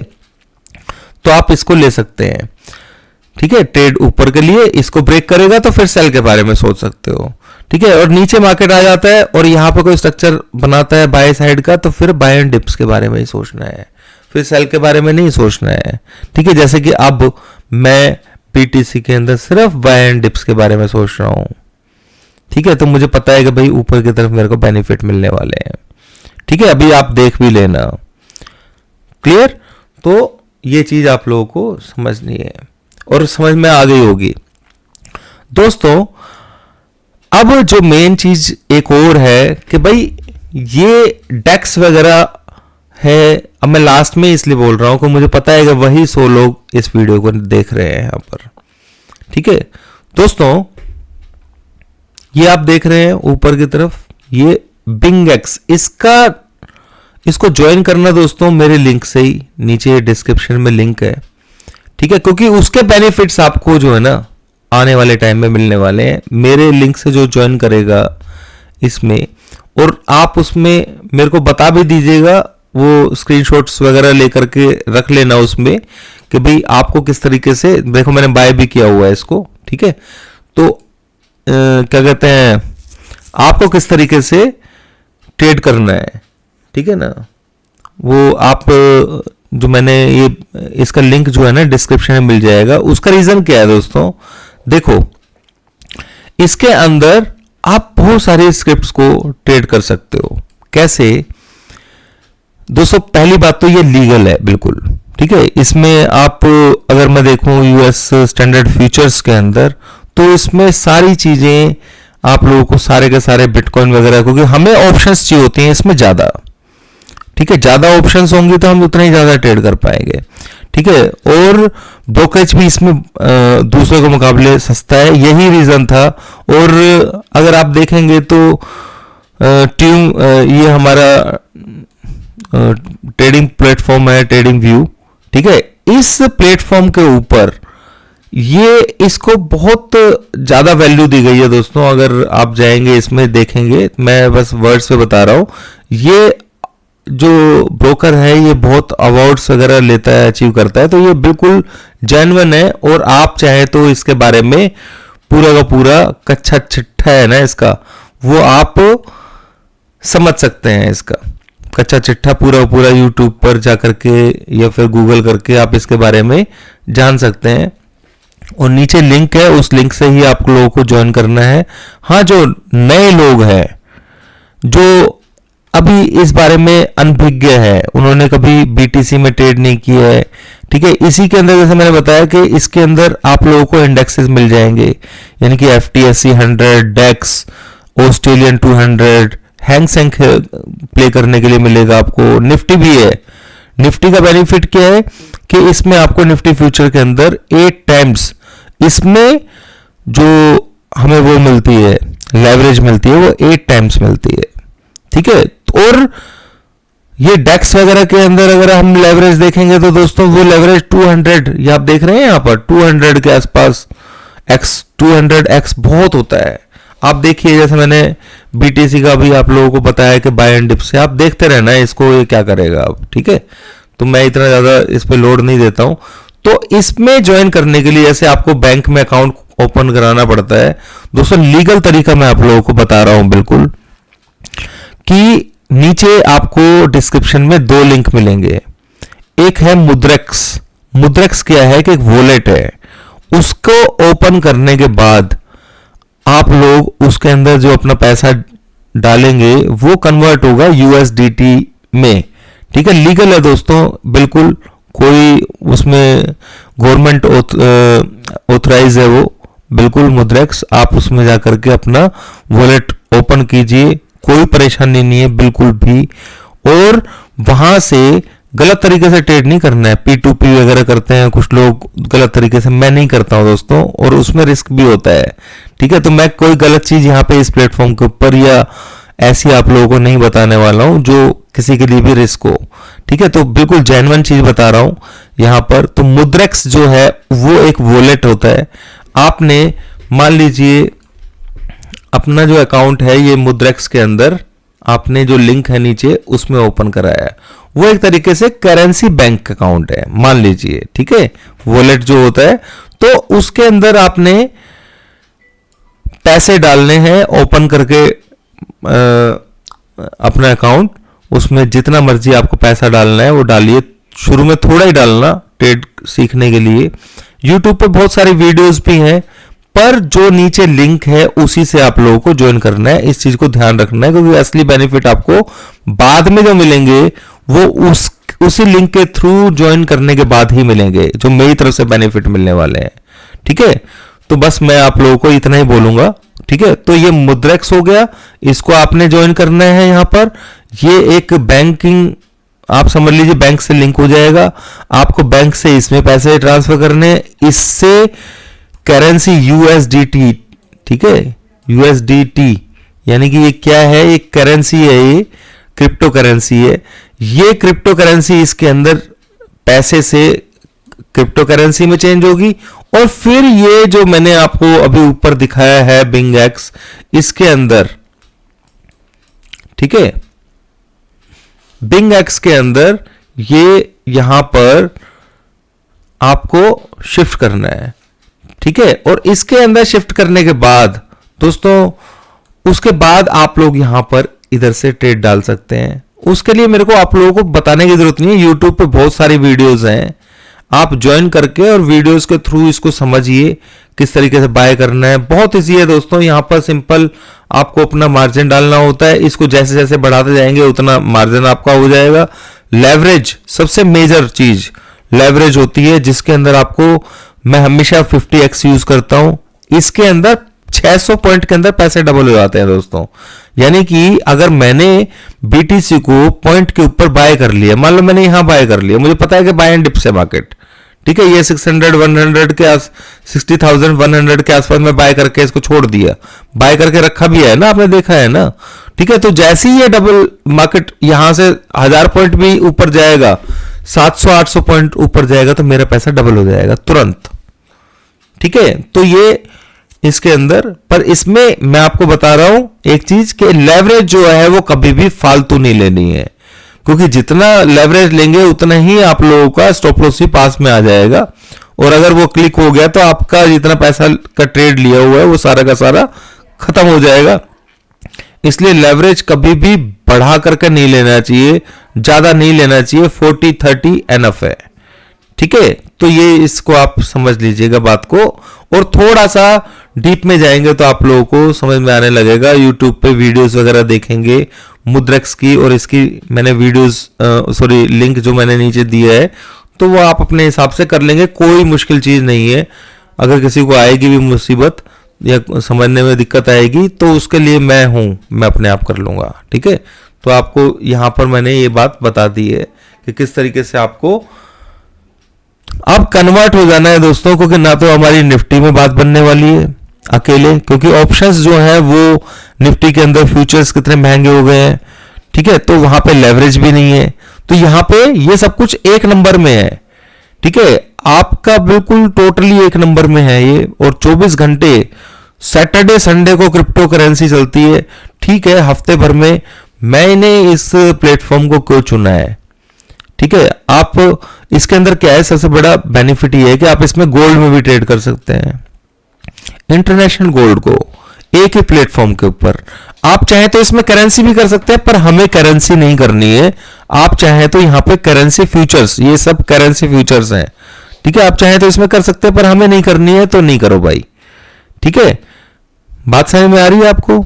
तो आप इसको ले सकते हैं, ठीक है। ट्रेड ऊपर के लिए इसको ब्रेक करेगा तो फिर सेल के बारे में सोच सकते हो, ठीक है। और नीचे मार्केट आ जाता है और यहां पर कोई स्ट्रक्चर बनाता है बाय साइड का, तो फिर बाय एंड डिप्स के बारे में ही सोचना है, फिर सेल के बारे में नहीं सोचना है, ठीक है। जैसे कि अब मैं बीटीसी के अंदर सिर्फ बाय एंड डिप्स के बारे में सोच रहा हूं, ठीक है। तो मुझे पता है कि भाई ऊपर की तरफ मेरे को बेनिफिट मिलने वाले हैं, ठीक है। अभी आप देख भी लेना, क्लियर। तो ये चीज आप लोगों को समझनी है और समझ में आ गई होगी दोस्तों। अब जो मेन चीज एक और है कि भाई ये डेक्स वगैरह है, अब मैं लास्ट में इसलिए बोल रहा हूं कि मुझे पता है कि वही 100 लोग इस वीडियो को देख रहे हैं यहां पर, ठीक है दोस्तों। ये आप देख रहे हैं ऊपर की तरफ, ये बिंगेक्स, इसको ज्वाइन करना दोस्तों मेरे लिंक से ही, नीचे डिस्क्रिप्शन में लिंक है, ठीक है। क्योंकि उसके बेनिफिट्स आपको जो है ना आने वाले टाइम में मिलने वाले हैं। मेरे लिंक से जो ज्वाइन करेगा इसमें, और आप उसमें मेरे को बता भी दीजिएगा, वो स्क्रीनशॉट्स वगैरह लेकर के रख लेना उसमें कि भाई आपको किस तरीके से, देखो मैंने बाय भी किया हुआ है इसको, ठीक है। तो क्या कहते हैं, आपको किस तरीके से ट्रेड करना है, ठीक है ना। वो आप जो मैंने ये इसका लिंक जो है ना डिस्क्रिप्शन में मिल जाएगा। उसका रीजन क्या है दोस्तों, देखो इसके अंदर आप बहुत सारे स्क्रिप्ट्स को ट्रेड कर सकते हो। कैसे दोस्तों, पहली बात तो ये लीगल है बिल्कुल, ठीक है। इसमें आप अगर मैं देखूं यूएस स्टैंडर्ड फ्यूचर्स के अंदर, तो इसमें सारी चीजें आप लोगों को सारे के सारे बिटकॉइन वगैरह, क्योंकि हमें ऑप्शंस चाहिए होती हैं इसमें ज्यादा, ठीक है। ज्यादा ऑप्शंस होंगे तो हम उतना ही ज्यादा ट्रेड कर पाएंगे, ठीक है। और ब्रोकरेज भी इसमें दूसरे के मुकाबले सस्ता है, यही रीजन था। और अगर आप देखेंगे तो ये हमारा ट्रेडिंग प्लेटफॉर्म है, ट्रेडिंग व्यू, ठीक है। इस प्लेटफॉर्म के ऊपर ये इसको बहुत ज्यादा वैल्यू दी गई है दोस्तों। अगर आप जाएंगे इसमें देखेंगे, मैं बस वर्ड्स पे बता रहा हूं, ये जो ब्रोकर है ये बहुत अवार्ड्स वगैरह लेता है, अचीव करता है, तो ये बिल्कुल जेन्युइन है। और आप चाहे तो इसके बारे में पूरा का पूरा कच्चा चिट्ठा है ना इसका, वो आप समझ सकते हैं। इसका कच्चा चिट्ठा पूरा पूरा यूट्यूब पर जाकर के या फिर गूगल करके आप इसके बारे में जान सकते हैं। और नीचे लिंक है, उस लिंक से ही आप लोगों को ज्वाइन करना है। हाँ, जो नए लोग हैं, जो अभी इस बारे में अनभिज्ञ है, उन्होंने कभी बीटीसी में ट्रेड नहीं किया है, ठीक है। इसी के अंदर जैसे मैंने बताया कि इसके अंदर आप लोगों को इंडेक्सेस मिल जाएंगे, यानी कि FTSE 100, डेक्स, ऑस्ट्रेलियन 200, हैंग सेंग प्ले करने के लिए मिलेगा आपको। निफ्टी भी है। निफ्टी का बेनिफिट क्या है कि इसमें आपको निफ्टी फ्यूचर के अंदर 8 टाइम्स इसमें जो हमें वो मिलती है, लेवरेज मिलती है, वो 8 टाइम्स मिलती है। ठीक है, और ये डेक्स वगैरह के अंदर अगर हम लेवरेज देखेंगे तो दोस्तों वो लेवरेज 200, ये आप देख रहे हैं यहाँ पर 200 के आसपास एक्स, 200x बहुत होता है। आप देखिए, जैसे मैंने बीटीसी का भी आप लोगों को बताया कि बाय एंड डिप से आप देखते रहना है इसको, ये क्या करेगा अब। ठीक है, तो मैं इतना ज्यादा इस पे लोड नहीं देता हूं। तो इसमें ज्वाइन करने के लिए जैसे आपको बैंक में अकाउंट ओपन कराना पड़ता है दोस्तों, लीगल तरीका मैं आप लोगों को बता रहा हूं बिल्कुल, कि नीचे आपको डिस्क्रिप्शन में 2 लिंक मिलेंगे। एक है मुद्रेक्स। मुद्रेक्स क्या है कि एक वॉलेट है, उसको ओपन करने के बाद आप लोग उसके अंदर जो अपना पैसा डालेंगे वो कन्वर्ट होगा यूएसडीटी में। ठीक है, लीगल है दोस्तों बिल्कुल, कोई उसमें गवर्नमेंट ऑथराइज है वो बिल्कुल मुद्रेक्स। आप उसमें जाकर के अपना वॉलेट ओपन कीजिए, कोई परेशानी नहीं है बिल्कुल भी। और वहां से गलत तरीके से ट्रेड नहीं करना है, P2P वगैरह करते हैं कुछ लोग गलत तरीके से, मैं नहीं करता हूं दोस्तों, और उसमें रिस्क भी होता है। ठीक है, तो मैं कोई गलत चीज यहाँ पे इस प्लेटफॉर्म के ऊपर या ऐसी आप लोगों को नहीं बताने वाला हूं जो किसी के लिए भी रिस्क हो। ठीक है, तो बिल्कुल जेन्युइन चीज बता रहा हूं यहाँ पर। तो मुद्रेक्स जो है वो एक वॉलेट होता है। आपने मान लीजिए अपना जो अकाउंट है ये मुद्रेक्स के अंदर आपने जो लिंक है नीचे उसमें ओपन कराया है, वो एक तरीके से करेंसी बैंक अकाउंट है मान लीजिए। ठीक है, वॉलेट जो होता है, तो उसके अंदर आपने पैसे डालने हैं ओपन करके अपना अकाउंट, उसमें जितना मर्जी आपको पैसा डालना है वो डालिए। शुरू में थोड़ा ही डालना ट्रेड सीखने के लिए। यूट्यूब पे बहुत सारी वीडियोस भी हैं, पर जो नीचे लिंक है उसी से आप लोगों को ज्वाइन करना है। इस चीज को ध्यान रखना है, क्योंकि असली बेनिफिट आपको बाद में जो मिलेंगे वो उसी लिंक के थ्रू ज्वाइन करने के बाद ही मिलेंगे, जो मेरी तरफ से बेनिफिट मिलने वाले हैं। ठीक है, तो बस मैं आप लोगों को इतना ही बोलूंगा। ठीक है, तो ये मुद्रेक्स हो गया, इसको आपने ज्वाइन करना है। यहां पर ये एक बैंकिंग, आप समझ लीजिए बैंक से लिंक हो जाएगा, आपको बैंक से इसमें पैसे ट्रांसफर करने, इससे करेंसी यूएसडीटी। ठीक है, यूएसडीटी यानी कि ये क्या है, ये करेंसी है, ये क्रिप्टो करेंसी है। ये क्रिप्टो करेंसी इसके अंदर पैसे से क्रिप्टो करेंसी में चेंज होगी, और फिर ये जो मैंने आपको अभी ऊपर दिखाया है बिंग एक्स, इसके अंदर, ठीक है, बिंग एक्स के अंदर ये यहां पर आपको शिफ्ट करना है। ठीक है, और इसके अंदर शिफ्ट करने के बाद दोस्तों, उसके बाद आप लोग यहां पर इधर से ट्रेड डाल सकते हैं। उसके लिए मेरे को आप लोगों को बताने की जरूरत नहीं है, यूट्यूब पे बहुत सारी वीडियोस हैं, आप ज्वाइन करके और वीडियोस के थ्रू इसको समझिए किस तरीके से बाय करना है। बहुत इजी है दोस्तों, यहां पर सिंपल आपको अपना मार्जिन डालना होता है, इसको जैसे जैसे बढ़ाते जाएंगे उतना मार्जिन आपका हो जाएगा। लेवरेज, सबसे मेजर चीज लेवरेज होती है, जिसके अंदर आपको, मैं हमेशा 50x यूज करता हूं, इसके अंदर 600 पॉइंट के अंदर पैसे डबल हो जाते हैं दोस्तों। यानी कि अगर मैंने बीटीसी को पॉइंट के ऊपर बाय कर लिया, मान लो मैंने यहां बाय कर लिया, मुझे पता है कि बाय एंड डिप से मार्केट, ठीक है, ये 600 100 के 60,100 के आसपास में बाय करके इसको छोड़ दिया, बाय करके रखा भी है ना, आपने देखा है ना। ठीक है, तो जैसे ही ये डबल मार्केट यहां से 1000 पॉइंट भी ऊपर जाएगा, 700-800 पॉइंट ऊपर जाएगा, तो मेरा पैसा डबल हो जाएगा तुरंत। ठीक है, तो ये इसके अंदर, पर इसमें मैं आपको बता रहा हूं एक चीज कि लेवरेज जो है वो कभी भी फालतू नहीं लेनी है, क्योंकि जितना लेवरेज लेंगे उतना ही आप लोगों का स्टॉप लॉस भी पास में आ जाएगा, और अगर वो क्लिक हो गया तो आपका जितना पैसा का ट्रेड लिया हुआ है वो सारा का सारा खत्म हो जाएगा। इसलिए लेवरेज कभी भी बढ़ा करके नहीं लेना चाहिए, ज्यादा नहीं लेना चाहिए, 40-30 एनफ है। ठीक है, तो ये इसको आप समझ लीजिएगा बात को, और थोड़ा सा डीप में जाएंगे तो आप लोगों को समझ में आने लगेगा। यूट्यूब पे वीडियोस वगैरह देखेंगे मुद्रेक्स की, और इसकी मैंने वीडियोस लिंक जो मैंने नीचे दिया है, तो वो आप अपने हिसाब से कर लेंगे, कोई मुश्किल चीज नहीं है। अगर किसी को आएगी भी मुसीबत या समझने में दिक्कत आएगी तो उसके लिए मैं हूं, मैं अपने आप कर लूंगा। ठीक है, तो आपको यहां पर मैंने ये बात बता दी है कि किस तरीके से आपको अब कन्वर्ट हो जाना है दोस्तों, क्योंकि ना तो हमारी निफ्टी में बात बनने वाली है अकेले, क्योंकि ऑप्शंस जो है वो निफ्टी के अंदर फ्यूचर्स कितने महंगे हो गए हैं, ठीक है, तो वहां पे लेवरेज भी नहीं है, तो यहां पे ये सब कुछ एक नंबर में है, ठीक है, आपका बिल्कुल टोटली एक नंबर में है ये। और 24 घंटे सैटरडे संडे को क्रिप्टो करेंसी चलती है, ठीक है, हफ्ते भर में। मैंने इस प्लेटफॉर्म को क्यों चुना है, ठीक है, आप इसके अंदर क्या है, सबसे बड़ा बेनिफिट ये है कि आप इसमें गोल्ड में भी ट्रेड कर सकते हैं, इंटरनेशनल गोल्ड को एक ही प्लेटफॉर्म के ऊपर। आप चाहें तो इसमें करेंसी भी कर सकते हैं, पर हमें करेंसी नहीं करनी है। आप चाहें तो यहां पे करेंसी फ्यूचर्स, ये सब करेंसी फ्यूचर्स हैं, ठीक है, आप चाहें तो इसमें कर सकते हैं, पर हमें नहीं करनी है तो नहीं करो भाई, ठीक है। बात समझ में आ रही है आपको?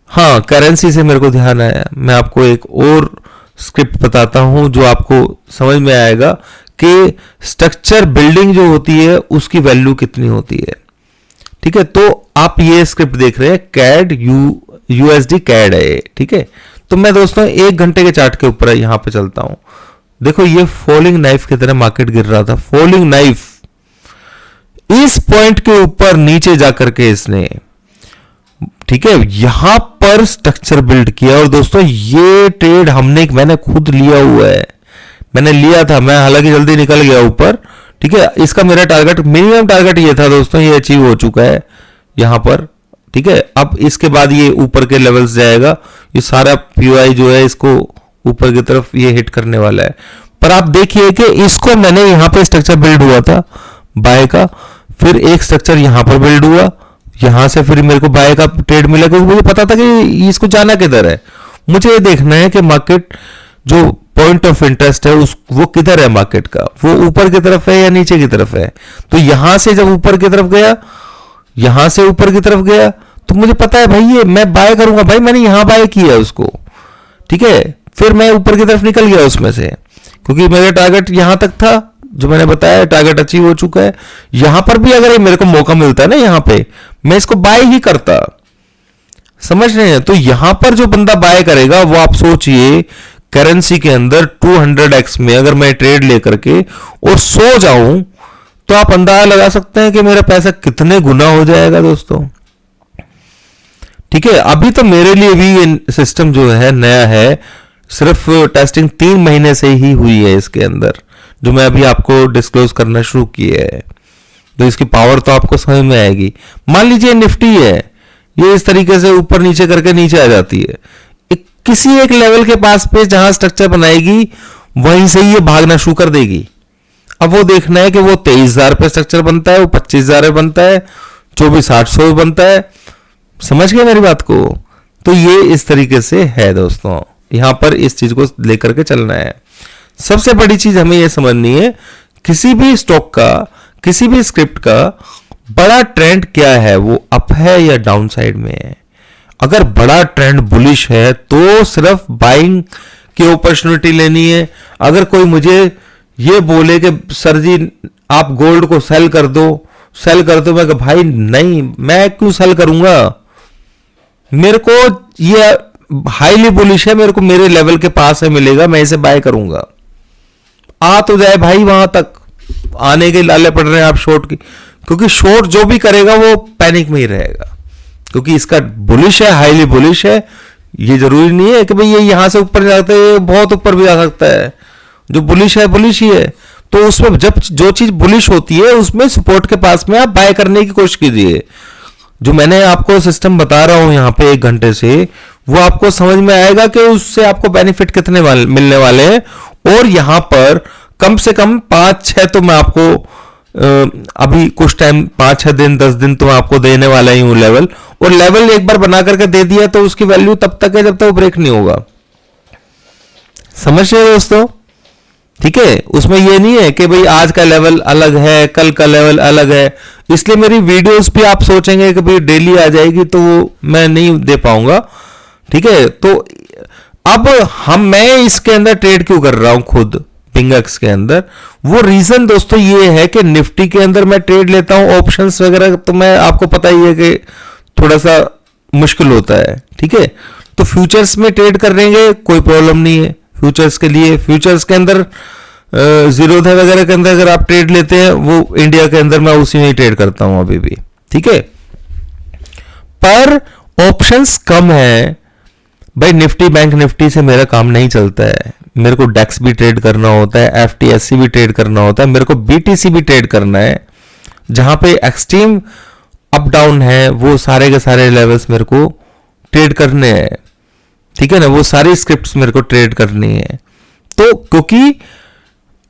हाँ, करेंसी से मेरे को ध्यान आया, मैं आपको एक और स्क्रिप्ट बताता हूं जो आपको समझ में आएगा कि स्ट्रक्चर बिल्डिंग जो होती है उसकी वैल्यू कितनी होती है, ठीक है। तो आप ये स्क्रिप्ट देख रहे हैं, कैड यूएसडी कैड है, ठीक है। तो मैं दोस्तों 1 घंटे के चार्ट के ऊपर यहां पे चलता हूं। देखो ये फॉलिंग नाइफ की तरह मार्केट गिर रहा था, फॉलिंग नाइफ, इस पॉइंट के ऊपर नीचे जाकर के इसने, ठीक है, यहां पर स्ट्रक्चर बिल्ड किया। और दोस्तों ये ट्रेड मैंने खुद लिया हुआ है, मैंने लिया था, मैं हालांकि जल्दी निकल गया ऊपर, ठीक है। इसका मेरा टारगेट, मिनिमम टारगेट ये था दोस्तों, ये अचीव हो चुका है यहां पर, ठीक है। अब इसके बाद ये ऊपर के लेवल्स जाएगा, ये सारा पीओआई जो है इसको ऊपर की तरफ ये हिट करने वाला है। पर आप देखिए कि इसको मैंने यहां पे स्ट्रक्चर बिल्ड हुआ था बाय का, फिर एक स्ट्रक्चर यहां पर बिल्ड हुआ, यहां से फिर मेरे को बाय का ट्रेड मिला, क्योंकि मुझे पता था कि इसको जाना किधर है। मुझे ये देखना है कि मार्केट जो पॉइंट ऑफ इंटरेस्ट है उस वो किधर है मार्केट का, वो ऊपर की तरफ है या नीचे की तरफ है। तो यहां से जब ऊपर की तरफ गया, यहां से ऊपर की तरफ गया, तो मुझे पता है भाई ये मैं बाय करूंगा, भाई मैंने यहां बाय किया उसको, ठीक है। फिर मैं ऊपर की तरफ निकल गया उसमें से, क्योंकि मेरा टारगेट यहां तक था जो मैंने बताया, टारगेट अचीव हो चुका है। यहां पर भी अगर मेरे को मौका मिलता है ना यहां पे, मैं इसको बाय ही करता, समझ रहे हैं। तो यहां पर जो बंदा बाय करेगा वो आप सोचिए, करेंसी के अंदर 200x में अगर मैं ट्रेड लेकर के और सो जाऊं, तो आप अंदाजा लगा सकते हैं कि मेरा पैसा कितने गुना हो जाएगा दोस्तों, ठीक है। अभी तो मेरे लिए भी ये सिस्टम जो है नया है, सिर्फ टेस्टिंग 3 महीने से ही हुई है इसके अंदर, जो मैं अभी आपको डिस्क्लोज करना शुरू किया है। तो इसकी पावर तो आपको समझ में आएगी। मान लीजिए निफ्टी है, ये इस तरीके से ऊपर नीचे करके नीचे आ जाती है, किसी एक लेवल के पास पे जहां स्ट्रक्चर बनाएगी वहीं से ये भागना शुरू कर देगी। अब वो देखना है कि वो 23,000 पे स्ट्रक्चर बनता है, वो 25,000 बनता है, 24,800 बनता है, समझ गए मेरी बात को। तो ये इस तरीके से है दोस्तों, यहां पर इस चीज को लेकर के चलना है। सबसे बड़ी चीज हमें यह समझनी है, किसी भी स्टॉक का, किसी भी स्क्रिप्ट का बड़ा ट्रेंड क्या है, वो अप है या डाउन साइड में है। अगर बड़ा ट्रेंड बुलिश है तो सिर्फ बाइंग की अपॉर्चुनिटी लेनी है। अगर कोई मुझे ये बोले कि सर जी आप गोल्ड को सेल कर दो, सेल कर दो, मैं कहा भाई नहीं, मैं क्यों सेल करूंगा, मेरे को ये हाईली बुलिश है, मेरे को मेरे लेवल के पास है मिलेगा, मैं इसे बाय करूंगा। आ तो जाए भाई, वहां तक आने के लाले पड़ रहे हैं आप शॉर्ट की, क्योंकि शॉर्ट जो भी करेगा वो पैनिक में ही रहेगा, क्योंकि इसका बुलिश है, हाईली बुलिश है। ये जरूरी नहीं है कि भाई ये यहां से ऊपर जाता है, बहुत ऊपर भी जा सकता है। जो बुलिश है बुलिश ही है। तो उसमें जब जो चीज बुलिश होती है उसमें सपोर्ट के पास में आप बाय करने की कोशिश कीजिए। जो मैंने आपको सिस्टम बता रहा हूं यहां पे 1 घंटे से, वो आपको समझ में आएगा कि उससे आपको बेनिफिट कितने मिलने वाले हैं। और यहां पर कम से कम 5-6 तो मैं आपको अभी कुछ टाइम 5-6 दिन 10 दिन तो मैं आपको देने वाला ही हूं लेवल। और लेवल एक बार बना करके दे दिया तो उसकी वैल्यू तब तक है जब तक वो ब्रेक नहीं होगा। समझ रहे हो दोस्तों? ठीक है, उसमें ये नहीं है कि भाई आज का लेवल अलग है, कल का लेवल अलग है, इसलिए मेरी वीडियोस भी आप सोचेंगे कि भाई डेली आ जाएगी तो मैं नहीं दे पाऊंगा। ठीक है, तो अब मैं इसके अंदर ट्रेड क्यों कर रहा हूं खुद पिंगक्स के अंदर, वो रीजन दोस्तों ये है कि निफ्टी के अंदर मैं ट्रेड लेता हूं ऑप्शंस वगैरह, तो मैं आपको पता ही है कि थोड़ा सा मुश्किल होता है। ठीक है, तो फ्यूचर्स में ट्रेड कर लेंगे कोई प्रॉब्लम नहीं है। फ्यूचर्स के लिए फ्यूचर्स के अंदर जीरोधा वगैरह के अंदर अगर आप ट्रेड लेते हैं, वो इंडिया के अंदर मैं उसी में ही ट्रेड करता हूं अभी भी, ठीक है। पर ऑप्शंस कम है भाई। निफ्टी बैंक निफ्टी से मेरा काम नहीं चलता है, मेरे को डेक्स भी ट्रेड करना होता है, एफटीएससी भी ट्रेड करना होता है, मेरे को बीटीसी भी ट्रेड करना है, जहां पे एक्सट्रीम अप डाउन है, वो सारे के सारे लेवल्स मेरे को ट्रेड करने हैं, ठीक है ना। वो सारी स्क्रिप्ट्स मेरे को ट्रेड करनी है। तो क्योंकि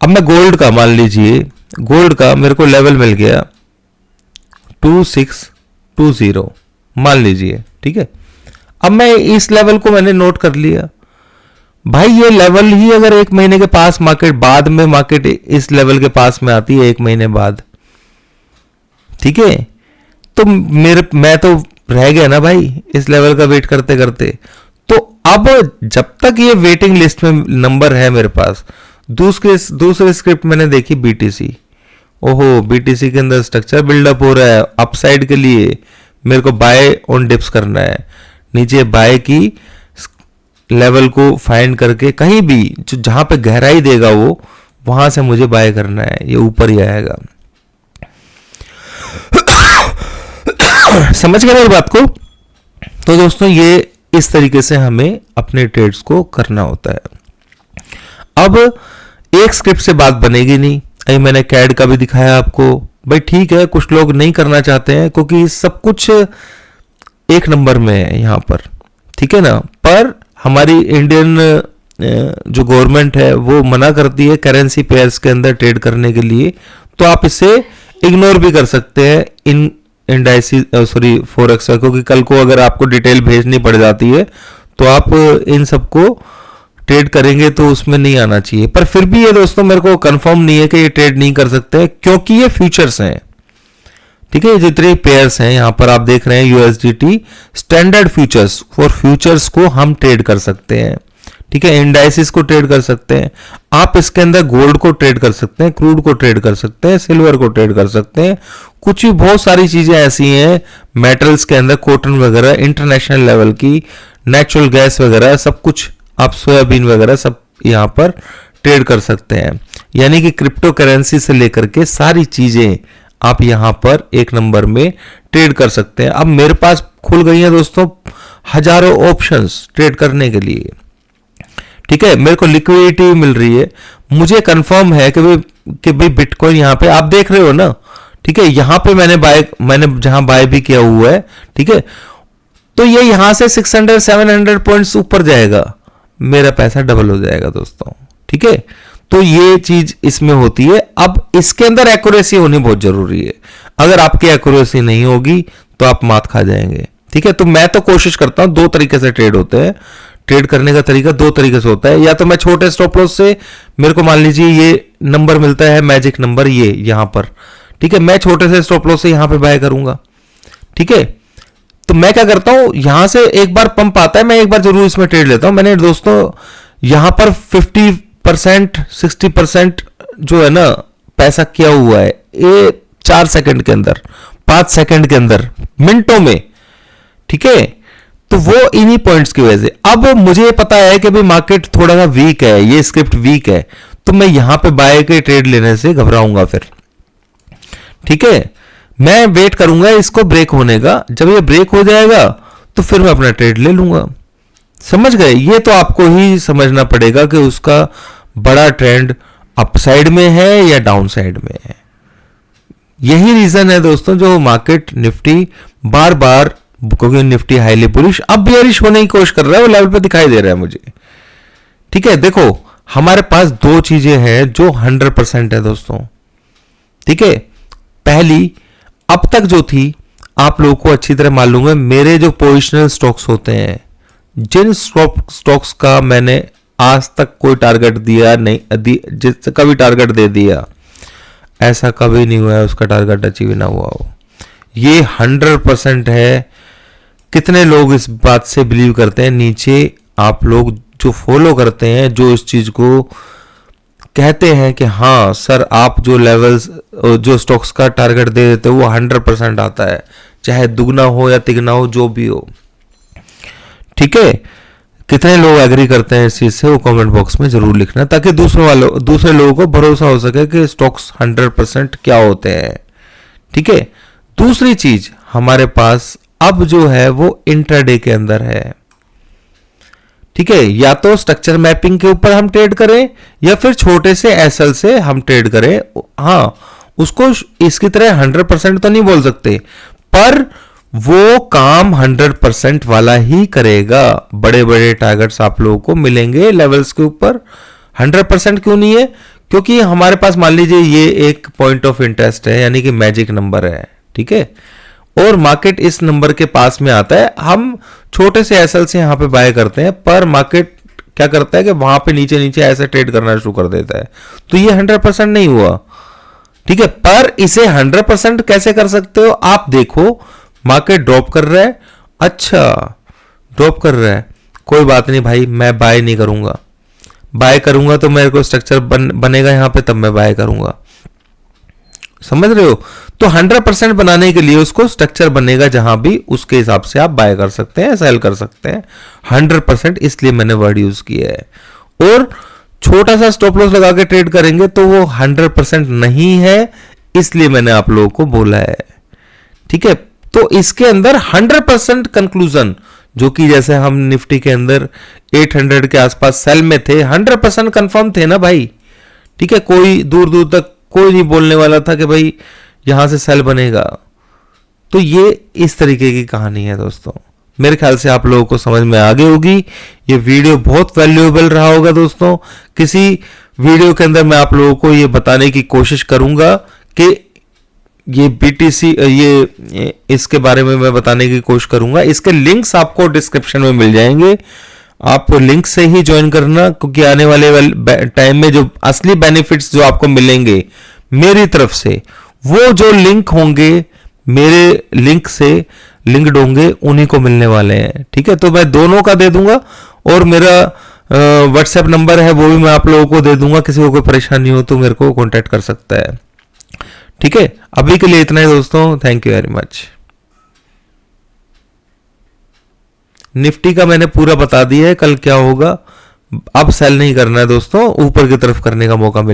अब मैं गोल्ड का मान लीजिए, गोल्ड का मेरे को लेवल मिल गया 2620 मान लीजिए, ठीक है। अब मैं इस लेवल को मैंने नोट कर लिया भाई। ये लेवल ही अगर एक महीने के पास मार्केट बाद में मार्केट इस लेवल के पास में आती है एक महीने बाद, ठीक है, तो मैं तो रह गया ना भाई इस लेवल का वेट करते करते। तो अब जब तक ये वेटिंग लिस्ट में नंबर है मेरे पास, दूसरी स्क्रिप्ट मैंने देखी बीटीसी। ओहो, बीटीसी के अंदर स्ट्रक्चर बिल्डअप हो रहा है अपसाइड के लिए, मेरे को बाय ऑन डिप्स करना है, नीचे बाय की लेवल को फाइंड करके कहीं भी जो जहां पे गहराई देगा वो वहां से मुझे बाय करना है, ये ऊपर ही आएगा। समझ गए मेरी बात को? तो दोस्तों ये इस तरीके से हमें अपने ट्रेड्स को करना होता है। अब एक स्क्रिप्ट से बात बनेगी नहीं। अभी मैंने कैड का भी दिखाया आपको भाई, ठीक है, कुछ लोग नहीं करना चाहते हैं क्योंकि सब कुछ एक नंबर में है यहां पर, ठीक है ना। पर हमारी इंडियन जो गवर्नमेंट है वो मना करती है करेंसी पेयर्स के अंदर ट्रेड करने के लिए, तो आप इसे इग्नोर भी कर सकते हैं इन इंडाइसिस सॉरी फॉरेक्स का, क्योंकि कल को अगर आपको डिटेल भेजनी पड़ जाती है तो आप इन सबको ट्रेड करेंगे तो उसमें नहीं आना चाहिए। पर फिर भी ये दोस्तों मेरे को कंफर्म नहीं है कि ये ट्रेड नहीं कर सकते क्योंकि ये फ्यूचर्स हैं, ठीक है। जितने पेयर्स हैं यहां पर आप देख रहे हैं USDT standard futures, for futures को हम ट्रेड कर सकते हैं, ठीक है। इंडाइसिस को ट्रेड कर सकते हैं आप, इसके अंदर गोल्ड को ट्रेड कर सकते हैं, क्रूड को ट्रेड कर सकते हैं, सिल्वर को ट्रेड कर सकते हैं, कुछ भी बहुत सारी चीजें ऐसी हैं मेटल्स के अंदर, कॉटन वगैरह इंटरनेशनल लेवल की, नेचुरल गैस वगैरह सब कुछ, आप सोयाबीन वगैरह सब यहां पर ट्रेड कर सकते हैं। यानी कि क्रिप्टो करेंसी से लेकर के सारी चीजें आप यहां पर एक नंबर में ट्रेड कर सकते हैं। अब मेरे पास खुल गई हैं दोस्तों हजारों ऑप्शंस ट्रेड करने के लिए, ठीक है। मेरे को लिक्विडिटी मिल रही है, मुझे कंफर्म है कि भाई बिटकॉइन यहां पे आप देख रहे हो ना, ठीक है। यहां पे मैंने जहां बाय भी किया हुआ है, ठीक है। तो ये यहां से 600-700 पॉइंट्स ऊपर जाएगा, मेरा पैसा डबल हो जाएगा दोस्तों, ठीक है। तो ये चीज इसमें होती है। अब इसके अंदर एक्यूरेसी होनी बहुत जरूरी है, अगर आपकी एक्यूरेसी नहीं होगी तो आप मात खा जाएंगे, ठीक है। तो मैं तो कोशिश करता हूं, दो तरीके से ट्रेड होते हैं, ट्रेड करने का तरीका दो तरीके से होता है। या तो मैं छोटे स्टॉप लॉस से, मेरे को मान लीजिए ये नंबर मिलता है मैजिक नंबर ये यहां पर, ठीक है, मैं छोटे से स्टॉप लॉस से यहां पे बाय करूंगा, ठीक है। तो मैं क्या करता हूं, यहां से एक बार पंप आता है, मैं एक बार जरूर इसमें ट्रेड लेता हूं। मैंने दोस्तों यहां पर 50% 60% जो है ना पैसा किया हुआ है, ये 4 सेकंड के अंदर, 5 सेकंड के अंदर, मिनटों में, ठीक है। तो वो इन्हीं पॉइंट्स की वजह से। अब मुझे पता है कि भाई मार्केट थोड़ा सा वीक है, ये स्क्रिप्ट वीक है, तो मैं यहां पे बाय के ट्रेड लेने से घबराऊंगा फिर, ठीक है। मैं वेट करूंगा इसको ब्रेक होने का, जब ये ब्रेक हो जाएगा तो फिर मैं अपना ट्रेड ले लूंगा। समझ गए? ये तो आपको ही समझना पड़ेगा कि उसका बड़ा ट्रेंड अपसाइड में है या डाउन साइड में है। यही रीजन है दोस्तों जो मार्केट निफ्टी बार बार, क्योंकि निफ्टी हाईली बुलिश, अब बेयरिश होने की कोशिश कर रहा है, वो लेवल पे दिखाई दे रहा है मुझे, ठीक है। देखो हमारे पास दो चीजें हैं जो 100% है दोस्तों, ठीक है। पहली, अब तक जो थी आप लोगों को अच्छी तरह मालूम है, मेरे जो पोजिशनल स्टॉक्स होते हैं, जिन स्टॉक्स का मैंने आज तक कोई टारगेट दिया नहीं, जिससे कभी टारगेट दे दिया, ऐसा कभी नहीं हुआ है उसका टारगेट अचीव ना हुआ हो। ये 100% है। कितने लोग इस बात से बिलीव करते हैं? नीचे आप लोग जो फॉलो करते हैं, जो इस चीज को कहते हैं कि हाँ सर आप जो लेवल्स, जो स्टॉक्स का टारगेट दे देते हो वो 100% आता है, चाहे दुगना हो या तिगना हो, जो भी हो, ठीक है। कितने लोग एग्री करते हैं इस चीज से वो कमेंट बॉक्स में जरूर लिखना, ताकि दूसरे लोगों को भरोसा हो सके कि स्टॉक्स 100% क्या होते हैं। ठीक है। दूसरी चीज हमारे पास अब जो है वो इंट्राडे के अंदर है। ठीक है। या तो स्ट्रक्चर मैपिंग के ऊपर हम ट्रेड करें या फिर छोटे से एसएल से हम ट्रेड करें। हाँ, उसको इसकी तरह 100% तो नहीं बोल सकते, पर वो काम 100% वाला ही करेगा। बड़े बड़े टारगेट्स आप लोगों को मिलेंगे लेवल्स के ऊपर। 100% क्यों नहीं है? क्योंकि हमारे पास मान लीजिए ये एक पॉइंट ऑफ इंटरेस्ट है, यानी कि मैजिक नंबर है। ठीक है। और मार्केट इस नंबर के पास में आता है, हम छोटे से एसएल से यहां पे बाय करते हैं, पर मार्केट क्या करता है कि वहां पे नीचे नीचे ऐसे ट्रेड करना शुरू कर देता है। तो ये 100% नहीं हुआ। ठीक है। पर इसे 100% कैसे कर सकते हो? आप देखो, मार्केट ड्रॉप कर रहा है, अच्छा ड्रॉप कर रहा है, कोई बात नहीं भाई, मैं बाय नहीं करूंगा। बाय करूंगा तो मेरे को स्ट्रक्चर बनेगा यहां पे, तब मैं बाय करूंगा। समझ रहे हो? तो 100% बनाने के लिए उसको स्ट्रक्चर बनेगा जहां भी, उसके हिसाब से आप बाय कर सकते हैं, सेल कर सकते हैं। 100% इसलिए मैंने वर्ड यूज किया है। और छोटा सा स्टॉप लॉस लगा के ट्रेड करेंगे तो वो 100% नहीं है, इसलिए मैंने आप लोगों को बोला है। ठीक है। तो इसके अंदर 100% कंक्लूजन, जो कि जैसे हम निफ्टी के अंदर 800 के आसपास सेल में थे, 100% कंफर्म थे ना भाई। ठीक है। कोई दूर दूर तक कोई नहीं बोलने वाला था कि भाई यहां से सेल बनेगा। तो ये इस तरीके की कहानी है दोस्तों। मेरे ख्याल से आप लोगों को समझ में आ गई होगी। ये वीडियो बहुत वैल्यूएबल रहा होगा दोस्तों। किसी वीडियो के अंदर मैं आप लोगों को ये बताने की कोशिश करूंगा कि ये बीटीसी, ये इसके बारे में मैं बताने की कोशिश करूंगा। इसके लिंक्स आपको डिस्क्रिप्शन में मिल जाएंगे, आप लिंक से ही ज्वाइन करना, क्योंकि आने वाले टाइम में जो असली बेनिफिट्स जो आपको मिलेंगे मेरी तरफ से, वो जो लिंक होंगे मेरे लिंक से लिंक्ड होंगे, उन्हीं को मिलने वाले हैं। ठीक है। तो मैं दोनों का दे दूंगा, और मेरा व्हाट्सएप नंबर है वो भी मैं आप लोगों को दे दूंगा। किसी को कोई परेशानी हो तो मेरे को कांटेक्ट कर सकता है। ठीक है। अभी के लिए इतना ही दोस्तों, thank you very much. Nifty का मैंने पूरा बता दिया है कल क्या होगा। अब सेल नहीं करना है दोस्तों, ऊपर की तरफ करने का मौका मिलेगा।